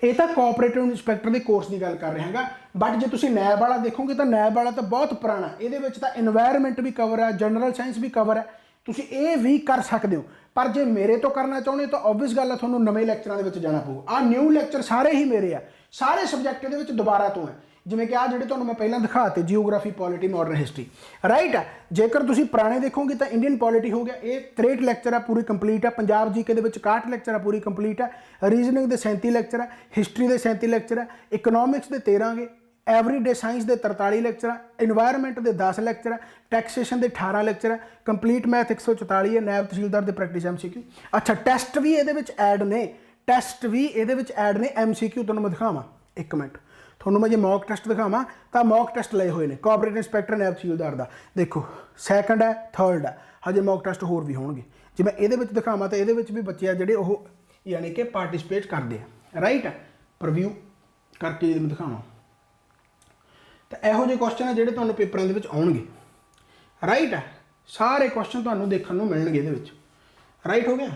[SPEAKER 1] ਇਹ ਤਾਂ ਕੋਆਪਰੇਟਿਵ ਇੰਸਪੈਕਟਰ ਦੇ ਕੋਰਸ ਦੀ ਗੱਲ ਕਰ ਰਿਹਾ ਹੈਗਾ। ਬਟ ਜੇ ਤੁਸੀਂ ਨੈਬ ਵਾਲਾ ਦੇਖੋਗੇ ਤਾਂ ਨੈਬ ਵਾਲਾ ਤਾਂ ਬਹੁਤ ਪੁਰਾਣਾ, ਇਹਦੇ ਵਿੱਚ ਤਾਂ ਇਨਵਾਇਰਨਮੈਂਟ ਵੀ ਕਵਰ ਹੈ, ਜਨਰਲ ਸਾਇੰਸ ਵੀ ਕਵਰ ਹੈ, ਤੁਸੀਂ ਇਹ ਵੀ ਕਰ ਸਕਦੇ ਹੋ। ਪਰ ਜੇ ਮੇਰੇ ਤੋਂ ਕਰਨਾ ਚਾਹੁੰਦੇ ਤਾਂ ਓਬਵੀਅਸ ਗੱਲ ਹੈ ਤੁਹਾਨੂੰ ਨਵੇਂ ਲੈਕਚਰਾਂ ਦੇ ਵਿੱਚ ਜਾਣਾ ਪਊ। ਆਹ ਨਿਊ ਲੈਕਚਰ ਸਾਰੇ ਹੀ ਮੇਰੇ ਆ, ਸਾਰੇ ਸਬਜੈਕਟ ਦੇ ਵਿੱਚ ਦੁਬਾਰਾ ਤੋਂ ਹੈ। ਜਿਵੇਂ ਕਿ ਆ ਜਿਹੜੇ ਤੁਹਾਨੂੰ ਮੈਂ ਪਹਿਲਾਂ ਦਿਖਾਤੇ geography polity modern history right ਆ। ਜੇਕਰ ਤੁਸੀਂ ਪੁਰਾਣੇ ਦੇਖੋਗੇ ਤਾਂ ਇੰਡੀਅਨ ਪੋਲਿਟੀ ਹੋ ਗਿਆ, ਇਹ 63 ਲੈਕਚਰ ਆ ਪੂਰੀ ਕੰਪਲੀਟ ਆ। ਪੰਜਾਬ ਜੀਕੇ ਦੇ ਵਿੱਚ 61 ਲੈਕਚਰ ਆ ਪੂਰੀ ਕੰਪਲੀਟ ਆ। ਰੀਜ਼ਨਿੰਗ ਦੇ 37 ਲੈਕਚਰ ਆ, ਹਿਸਟਰੀ ਦੇ 37 ਲੈਕਚਰ ਆ, ਇਕਨੋਮਿਕਸ ਦੇ 13 ਗੇ, ਐਵਰੀਡੇ ਸਾਇੰਸ ਦੇ 43 ਲੈਕਚਰ ਆ, ਇਨਵਾਇਰਨਮੈਂਟ ਦੇ 10 ਲੈਕਚਰ ਆ, ਟੈਕਸੇਸ਼ਨ ਦੇ 18 ਲੈਕਚਰ ਆ, ਕੰਪਲੀਟ ਮੈਥ 144 ਹੈ, ਨੈਬ ਤਹਿਸੀਲਦਾਰ ਦੇ ਪ੍ਰੈਕਟਿਸ MCQ। ਅੱਛਾ ਟੈਸਟ ਵੀ ਇਹਦੇ ਵਿੱਚ ਐਡ ਨੇ, ਟੈਸਟ ਵੀ ਇਹਦੇ ਵਿੱਚ ਐਡ ਨੇ MCQ। ਤੁਹਾਨੂੰ ਮੈਂ ਦਿਖਾਵਾਂ ਇੱਕ ਮਿੰਟ, ਤੁਹਾਨੂੰ ਮੈਂ ਜੇ ਮੌਕ ਟੈਸਟ ਦਿਖਾਵਾਂ ਤਾਂ ਮੌਕ ਟੈਸਟ ਲਏ ਹੋਏ ਨੇ ਕੋਆਪਰੇਟਿਵ ਇੰਸਪੈਕਟਰ ਨੈਬ ਤਹਿਸੀਲਦਾਰ ਦਾ। ਦੇਖੋ ਸੈਕੰਡ ਹੈ, ਥਰਡ ਹੈ, ਹਜੇ ਮੌਕ ਟੈਸਟ ਹੋਰ ਵੀ ਹੋਣਗੇ। ਜੇ ਮੈਂ ਇਹਦੇ ਵਿੱਚ ਦਿਖਾਵਾਂ ਤਾਂ ਇਹਦੇ ਵਿੱਚ ਵੀ ਬੱਚੇ ਆ ਜਿਹੜੇ ਉਹ ਯਾਨੀ ਕਿ ਪਾਰਟਿਸਿਪੇਟ ਕਰਦੇ ਆ ਰਾਈਟ। ਪ੍ਰਵਿਊ ਕਰਕੇ ਜੇ ਮੈਂ ਦਿਖਾਵਾਂ ਤਾਂ ਇਹੋ ਜਿਹੇ ਕੁਐਸਚਨ ਆ ਜਿਹੜੇ ਤੁਹਾਨੂੰ ਪੇਪਰਾਂ ਦੇ ਵਿੱਚ ਆਉਣਗੇ ਰਾਈਟ ਹੈ। ਸਾਰੇ ਕੁਐਸਚਨ ਤੁਹਾਨੂੰ ਦੇਖਣ ਨੂੰ ਮਿਲਣਗੇ ਇਹਦੇ ਵਿੱਚ ਰਾਈਟ ਹੋ ਗਿਆ।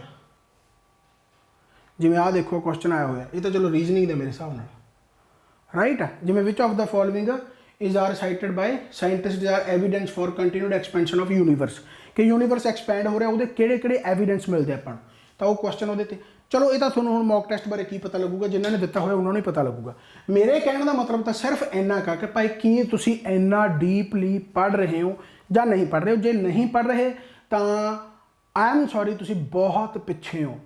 [SPEAKER 1] ਜਿਵੇਂ ਆਹ ਦੇਖੋ ਕੁਐਸਚਨ ਆਇਆ ਹੋਇਆ, ਇਹ ਤਾਂ ਚਲੋ ਰੀਜ਼ਨਿੰਗ ਦੇ ਮੇਰੇ ਹਿਸਾਬ ਨਾਲ ਰਾਈਟ ਹੈ। ਜਿਵੇਂ which of the following is are cited by scientist are evidence for continued expansion of universe, ਕਿ ਯੂਨੀਵਰਸ ਐਕਸਪੈਂਡ ਹੋ ਰਿਹਾ ਉਹਦੇ ਕਿਹੜੇ ਕਿਹੜੇ ਐਵੀਡੈਂਸ ਮਿਲਦੇ ਆਪਾਂ ਨੂੰ, ਤਾਂ ਉਹ ਕੁਐਸਚਨ ਉਹਦੇ ਤੇ। ਚਲੋ ਇਹ ਤਾਂ ਤੁਹਾਨੂੰ ਹੁਣ ਮੌਕ ਟੈਸਟ ਬਾਰੇ ਕੀ ਪਤਾ ਲੱਗੂਗਾ, ਜਿਨ੍ਹਾਂ ਨੇ ਦਿੱਤਾ ਹੋਇਆ ਉਹਨਾਂ ਨੂੰ ਹੀ ਪਤਾ ਲੱਗੂਗਾ। ਮੇਰੇ ਕਹਿਣ ਦਾ ਮਤਲਬ ਤਾਂ ਸਿਰਫ ਇੰਨਾ ਕਾ ਕਿ ਭਾਈ ਕੀ ਤੁਸੀਂ ਇੰਨਾ ਡੀਪਲੀ ਪੜ੍ਹ ਰਹੇ ਹੋ ਜਾਂ ਨਹੀਂ ਪੜ੍ਹ ਰਹੇ ਹੋ। ਜੇ ਨਹੀਂ ਪੜ੍ਹ ਰਹੇ ਤਾਂ ਆਈ ਐਮ ਸੌਰੀ, ਤੁਸੀਂ ਬਹੁਤ ਪਿੱਛੇ ਹੋ।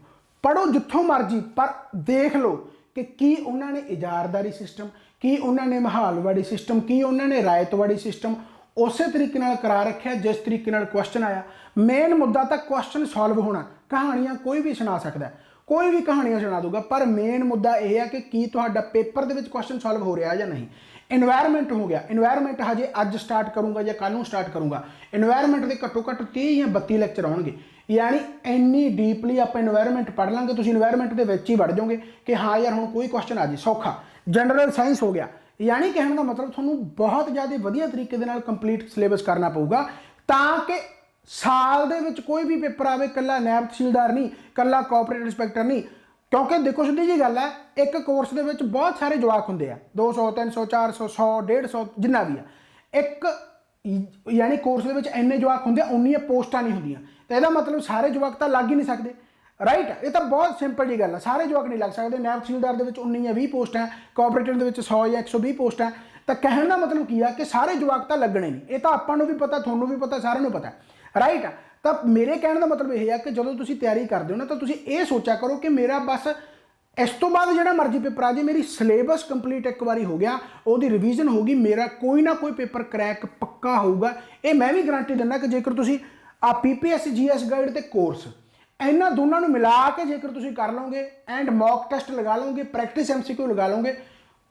[SPEAKER 1] ਪੜ੍ਹੋ ਜਿੱਥੋਂ ਮਰਜੀ, ਪਰ ਦੇਖ ਲਓ ਕਿ ਕੀ ਉਹਨਾਂ ਨੇ ਇਜਾਰਦਾਰੀ ਸਿਸਟਮ, ਕੀ ਉਹਨਾਂ ਨੇ ਮਹਾਲਵਾੜੀ ਸਿਸਟਮ, ਕੀ ਉਹਨਾਂ ਨੇ ਰਾਇਤਵਾੜੀ ਸਿਸਟਮ ਉਸੇ ਤਰੀਕੇ ਨਾਲ ਕਰਾ ਰੱਖਿਆ ਜਿਸ ਤਰੀਕੇ ਨਾਲ ਕੁਐਸਚਨ ਆਇਆ। ਮੇਨ ਮੁੱਦਾ ਤਾਂ ਕੁਐਸਚਨ ਸੋਲਵ ਹੋਣਾ। ਕਹਾਣੀਆਂ ਕੋਈ ਵੀ ਸੁਣਾ ਸਕਦਾ, ਕੋਈ ਵੀ ਕਹਾਣੀਆਂ ਸੁਣਾ ਦੂਗਾ, ਪਰ ਮੇਨ ਮੁੱਦਾ ਇਹ ਹੈ ਕਿ ਕੀ ਤੁਹਾਡਾ ਪੇਪਰ ਦੇ ਵਿੱਚ ਕੁਐਸਚਨ ਸੋਲਵ ਹੋ ਰਿਹਾ ਜਾਂ ਨਹੀਂ। ਇਨਵਾਇਰਨਮੈਂਟ ਹੋ ਗਿਆ, ਇਨਵਾਇਰਨਮੈਂਟ ਹਜੇ ਅੱਜ ਸਟਾਰਟ ਕਰੂੰਗਾ ਜਾਂ ਕੱਲ੍ਹ ਨੂੰ ਸਟਾਰਟ ਕਰੂੰਗਾ। ਇਨਵਾਇਰਨਮੈਂਟ ਦੇ ਘੱਟੋ ਘੱਟ 30 ਜਾਂ 32 ਲੈਕਚਰ ਆਉਣਗੇ, ਯਾਨੀ ਇੰਨੀ ਡੀਪਲੀ ਆਪਾਂ ਇਨਵਾਇਰਨਮੈਂਟ ਪੜ੍ਹ ਲਾਂਗੇ, ਤੁਸੀਂ ਇਨਵਾਇਰਨਮੈਂਟ ਦੇ ਵਿੱਚ ਹੀ ਵੜ ਜਾਓਗੇ ਕਿ ਹਾਂ ਯਾਰ ਹੁਣ ਕੋਈ ਕੁਐਸਚਨ ਆ ਜੇ ਸੌਖਾ। ਜਨਰਲ ਸਾਇੰਸ ਹੋ ਗਿਆ, ਯਾਨੀ ਕਹਿਣ ਦਾ ਮਤਲਬ ਤੁਹਾਨੂੰ ਬਹੁਤ ਜ਼ਿਆਦਾ ਵਧੀਆ ਤਰੀਕੇ ਦੇ ਨਾਲ ਕੰਪਲੀਟ ਸਿਲੇਬਸ ਕਰਨਾ ਪਊਗਾ ਤਾਂ ਕਿ ਸਾਲ ਦੇ ਵਿੱਚ ਕੋਈ ਵੀ ਪੇਪਰ ਆਵੇ, ਕੱਲਾ ਨੈਬ ਤਹਿਸੀਲਦਾਰ ਨਹੀਂ, ਕੱਲਾ ਕੋਆਪਰੇਟਿਵ ਇੰਸਪੈਕਟਰ ਨਹੀਂ। ਕਿਉਂਕਿ ਦੇਖੋ ਸਿੱਧੀ ਜੀ ਗੱਲ ਹੈ, ਇੱਕ ਕੋਰਸ ਦੇ ਵਿੱਚ ਬਹੁਤ ਸਾਰੇ ਜਵਾਕ ਹੁੰਦੇ ਆ, 200 300 400 100 150 ਜਿੰਨਾ ਵੀ ਆ। ਇੱਕ ਯਾਨੀ ਕੋਰਸ ਦੇ ਵਿੱਚ ਇੰਨੇ ਜਵਾਕ ਹੁੰਦੇ ਆ, ਉਨੀਆਂ ਪੋਸਟਾਂ ਨਹੀਂ ਹੁੰਦੀਆਂ, ਤਾਂ ਇਹਦਾ ਮਤਲਬ ਸਾਰੇ ਜਵਾਕ ਤਾਂ ਲੱਗ ਹੀ ਨਹੀਂ ਸਕਦੇ ਰਾਈਟ। ਇਹ ਤਾਂ ਬਹੁਤ ਸਿੰਪਲ ਜੀ ਗੱਲ ਹੈ, ਸਾਰੇ ਜਵਾਕ ਨਹੀਂ ਲੱਗ ਸਕਦੇ। ਨੈਬ ਤਹਿਸੀਲਦਾਰ ਦੇ ਵਿੱਚ 19 ਜਾਂ 20 ਪੋਸਟਾਂ, ਕੋਆਪਰੇਟਿਵ ਦੇ ਵਿੱਚ 100 ਜਾਂ 120 ਪੋਸਟਾਂ। ਤਾਂ ਕਹਿਣ ਦਾ ਮਤਲਬ ਕੀ ਆ ਕਿ ਸਾਰੇ ਜਵਾਕ ਤਾਂ ਲੱਗਣੇ ਨਹੀਂ। ਇਹ ਤਾਂ ਆਪਾਂ ਨੂੰ ਵੀ ਪਤਾ, ਤੁਹਾਨੂੰ ਵੀ ਪਤਾ, ਸਾਰਿਆਂ ਨੂੰ ਪਤਾ ਰਾਈਟ ਆ। ਤਾਂ ਮੇਰੇ ਕਹਿਣ ਦਾ ਮਤਲਬ ਇਹ ਹੈ ਕਿ ਜਦੋਂ ਤੁਸੀਂ ਤਿਆਰੀ ਕਰਦੇ ਹੋ ਨਾ, ਤਾਂ ਤੁਸੀਂ ਇਹ ਸੋਚਿਆ ਕਰੋ ਕਿ ਮੇਰਾ ਬਸ ਇਸ ਤੋਂ ਬਾਅਦ ਜਿਹੜਾ ਮਰਜ਼ੀ ਪੇਪਰ ਆ ਜੇ, ਮੇਰੀ ਸਿਲੇਬਸ ਕੰਪਲੀਟ ਇੱਕ ਵਾਰੀ ਹੋ ਗਿਆ, ਉਹਦੀ ਰਿਵੀਜ਼ਨ ਹੋ ਗਈ, ਮੇਰਾ ਕੋਈ ਨਾ ਕੋਈ ਪੇਪਰ ਕਰੈਕ ਪੱਕਾ ਹੋਊਗਾ। ਇਹ ਮੈਂ ਵੀ ਗਾਰੰਟੀ ਦਿੰਦਾ ਕਿ ਜੇਕਰ ਤੁਸੀਂ ਆ PPSC GS ਗਾਈਡ ਤੇ ਕੋਰਸ ਇਹਨਾਂ ਦੋਨਾਂ ਨੂੰ ਮਿਲਾ ਕੇ ਜੇਕਰ ਤੁਸੀਂ ਕਰ ਲਓਗੇ ਐਂਡ ਮੌਕ ਟੈਸਟ ਲਗਾ ਲਓਗੇ, ਪ੍ਰੈਕਟਿਸ MCQ ਲਗਾ ਲਓਗੇ,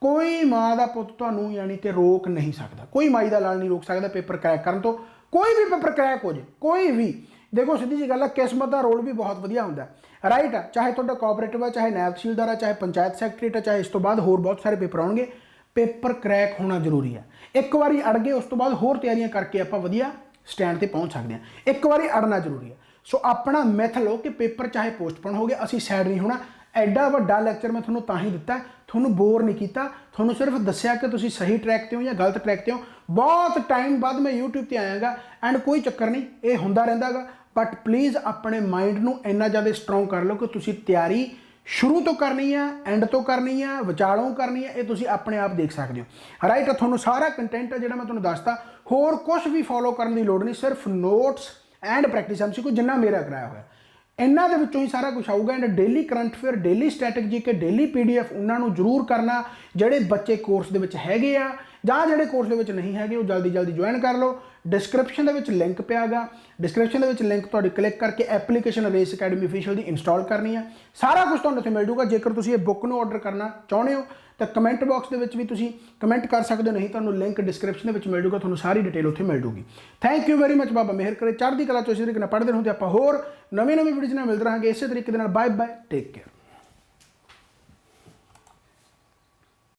[SPEAKER 1] ਕੋਈ ਮਾਂ ਦਾ ਪੁੱਤ ਤੁਹਾਨੂੰ ਯਾਨੀ ਕਿ ਰੋਕ ਨਹੀਂ ਸਕਦਾ। ਕੋਈ ਮਾਈ ਦਾ ਲਾਲ ਨਹੀਂ ਰੋਕ ਸਕਦਾ ਪੇਪਰ ਕਰੈਕ ਕਰਨ ਤੋਂ। ਕੋਈ ਵੀ ਪੇਪਰ ਕਰੈਕ ਹੋ ਜੇ, ਕੋਈ ਵੀ। ਦੇਖੋ ਸਿੱਧੀ ਜੀ ਗੱਲ ਹੈ, ਕਿਸਮਤ ਦਾ ਰੋਲ ਵੀ ਬਹੁਤ ਵਧੀਆ ਹੁੰਦਾ ਰਾਈਟ ਆ। ਚਾਹੇ ਤੁਹਾਡਾ ਕੋਆਪਰੇਟਿਵ ਆ, ਚਾਹੇ ਨੈਬ ਤਹਿਸੀਲਦਾਰ ਆ, ਚਾਹੇ ਪੰਚਾਇਤ ਸੈਕਟਰੀਏਟ ਆ, ਚਾਹੇ ਇਸ ਤੋਂ ਬਾਅਦ ਹੋਰ ਬਹੁਤ ਸਾਰੇ ਪੇਪਰ ਆਉਣਗੇ, ਪੇਪਰ ਕਰੈਕ ਹੋਣਾ ਜ਼ਰੂਰੀ ਹੈ। ਇੱਕ ਵਾਰੀ ਅੜ ਗਏ, ਉਸ ਤੋਂ ਬਾਅਦ ਹੋਰ ਤਿਆਰੀਆਂ ਕਰਕੇ ਆਪਾਂ ਵਧੀਆ ਸਟੈਂਡ ਤੇ ਪਹੁੰਚ ਸਕਦੇ ਹਾਂ। ਇੱਕ ਵਾਰੀ ਅੜਨਾ ਜ਼ਰੂਰੀ ਹੈ। ਸੋ ਆਪਣਾ ਮਿਥ ਲਓ ਕਿ ਪੇਪਰ ਚਾਹੇ ਪੋਸਟਪੋਨ ਹੋ ਗਿਆ, ਅਸੀਂ ਸੈਡ ਨਹੀਂ ਹੋਣਾ। ਐਡਾ ਵੱਡਾ ਲੈਕਚਰ ਮੈਂ ਤੁਹਾਨੂੰ ਤਾਂ ਹੀ ਦਿੱਤਾ, ਤੁਹਾਨੂੰ ਬੋਰ ਨਹੀਂ ਕੀਤਾ, ਤੁਹਾਨੂੰ ਸਿਰਫ ਦੱਸਿਆ ਕਿ ਤੁਸੀਂ ਸਹੀ ਟਰੈਕ ਤੇ ਹੋ ਜਾਂ ਗਲਤ ਟਰੈਕ ਤੇ ਹੋ। ਬਹੁਤ ਟਾਈਮ ਬਾਅਦ ਮੈਂ YouTube ਤੇ ਆਇਆਗਾ ਐਂਡ ਕੋਈ ਚੱਕਰ ਨਹੀਂ, ਇਹ ਹੁੰਦਾ ਰਹਿੰਦਾਗਾ। ਬਟ ਪਲੀਜ਼ ਆਪਣੇ ਮਾਈਂਡ ਨੂੰ ਇੰਨਾ ਜ਼ਿਆਦਾ ਸਟਰੋਂਗ ਕਰ ਲਓ ਕਿ ਤੁਸੀਂ ਤਿਆਰੀ ਸ਼ੁਰੂ ਤੋਂ ਕਰਨੀ ਆ, ਐਂਡ ਤੋਂ ਕਰਨੀ ਆ, ਵਿਚਾਲੋਂ ਕਰਨੀ ਆ, ਇਹ ਤੁਸੀਂ ਆਪਣੇ ਆਪ ਦੇਖ ਸਕਦੇ ਹੋ ਰਾਈਟ। ਤੁਹਾਨੂੰ ਸਾਰਾ ਕੰਟੈਂਟ ਹੈ ਜਿਹੜਾ ਮੈਂ ਤੁਹਾਨੂੰ ਦੱਸਤਾ, ਹੋਰ ਕੁਝ ਵੀ ਫੋਲੋ ਕਰਨ ਦੀ ਲੋੜ ਨਹੀਂ, ਸਿਰਫ ਨੋਟਸ ਐਂਡ ਪ੍ਰੈਕਟਿਸ MCQ ਜਿੰਨਾ ਮੇਰਾ ਕਰਾਇਆ ਹੋਇਆ ਇਹਨਾਂ ਦੇ ਵਿੱਚੋਂ ਹੀ ਸਾਰਾ ਕੁਝ ਆਊਗਾ। And daily current affair, daily strategy K daily PDF ਉਹਨਾਂ ਨੂੰ ਜ਼ਰੂਰ ਕਰਨਾ ਜਿਹੜੇ ਬੱਚੇ ਕੋਰਸ ਦੇ ਵਿੱਚ ਹੈਗੇ ਆ, ਜਾਂ ਜਿਹੜੇ ਕੋਰਸ ਦੇ ਵਿੱਚ ਨਹੀਂ ਹੈਗੇ ਉਹ ਜਲਦੀ ਜੁਆਇਨ ਕਰ ਲਓ। ਡਿਸਕ੍ਰਿਪਸ਼ਨ ਦੇ ਵਿੱਚ ਲਿੰਕ ਪਿਆਗਾ, ਡਿਸਕ੍ਰਿਪਸ਼ਨ ਦੇ ਵਿੱਚ ਲਿੰਕ ਤੁਹਾਡੀ ਕਲਿੱਕ ਕਰਕੇ ਐਪਲੀਕੇਸ਼ਨ ਰੇਸ ਅਕੈਡਮੀ ਅਫੀਸ਼ੀਅਲ ਦੀ ਇੰਸਟਾਲ ਕਰਨੀ ਆ। ਸਾਰਾ ਕੁਝ ਤੁਹਾਨੂੰ ਇੱਥੇ ਮਿਲ ਜੂਗਾ। ਜੇਕਰ ਤੁਸੀਂ ਇਹ ਬੁੱਕ ਨੂੰ ਆਰਡਰ ਕਰਨਾ ਚਾਹੁੰਦੇ ਹੋ ਤਾਂ ਕਮੈਂਟ ਬਾਕਸ ਦੇ ਵਿੱਚ ਵੀ ਤੁਸੀਂ ਕਮੈਂਟ ਕਰ ਸਕਦੇ ਹੋ, ਨਹੀਂ ਤੁਹਾਨੂੰ ਲਿੰਕ ਡਿਸਕ੍ਰਿਪਸ਼ਨ ਦੇ ਵਿੱਚ ਮਿਲ ਜੂਗਾ, ਤੁਹਾਨੂੰ ਸਾਰੀ ਡਿਟੇਲ ਉੱਥੇ ਮਿਲ ਜੂਗੀ। Thank you very much. ਬਾਬਾ ਮਿਹਰ ਕਰੇ, ਚੜ੍ਹਦੀ ਕਲਾ ਚ ਇਸੇ ਤਰੀਕੇ ਨਾਲ ਪੜ੍ਹਦੇ ਰਹੋ ਤੇ ਆਪਾਂ ਹੋਰ ਨਵੀਂ ਵੀਡੀਓਜ਼ ਨਾਲ ਮਿਲਦੇ ਰਹਾਂਗੇ ਇਸੇ ਤਰੀਕੇ ਦੇ ਨਾਲ। Bye bye, take care.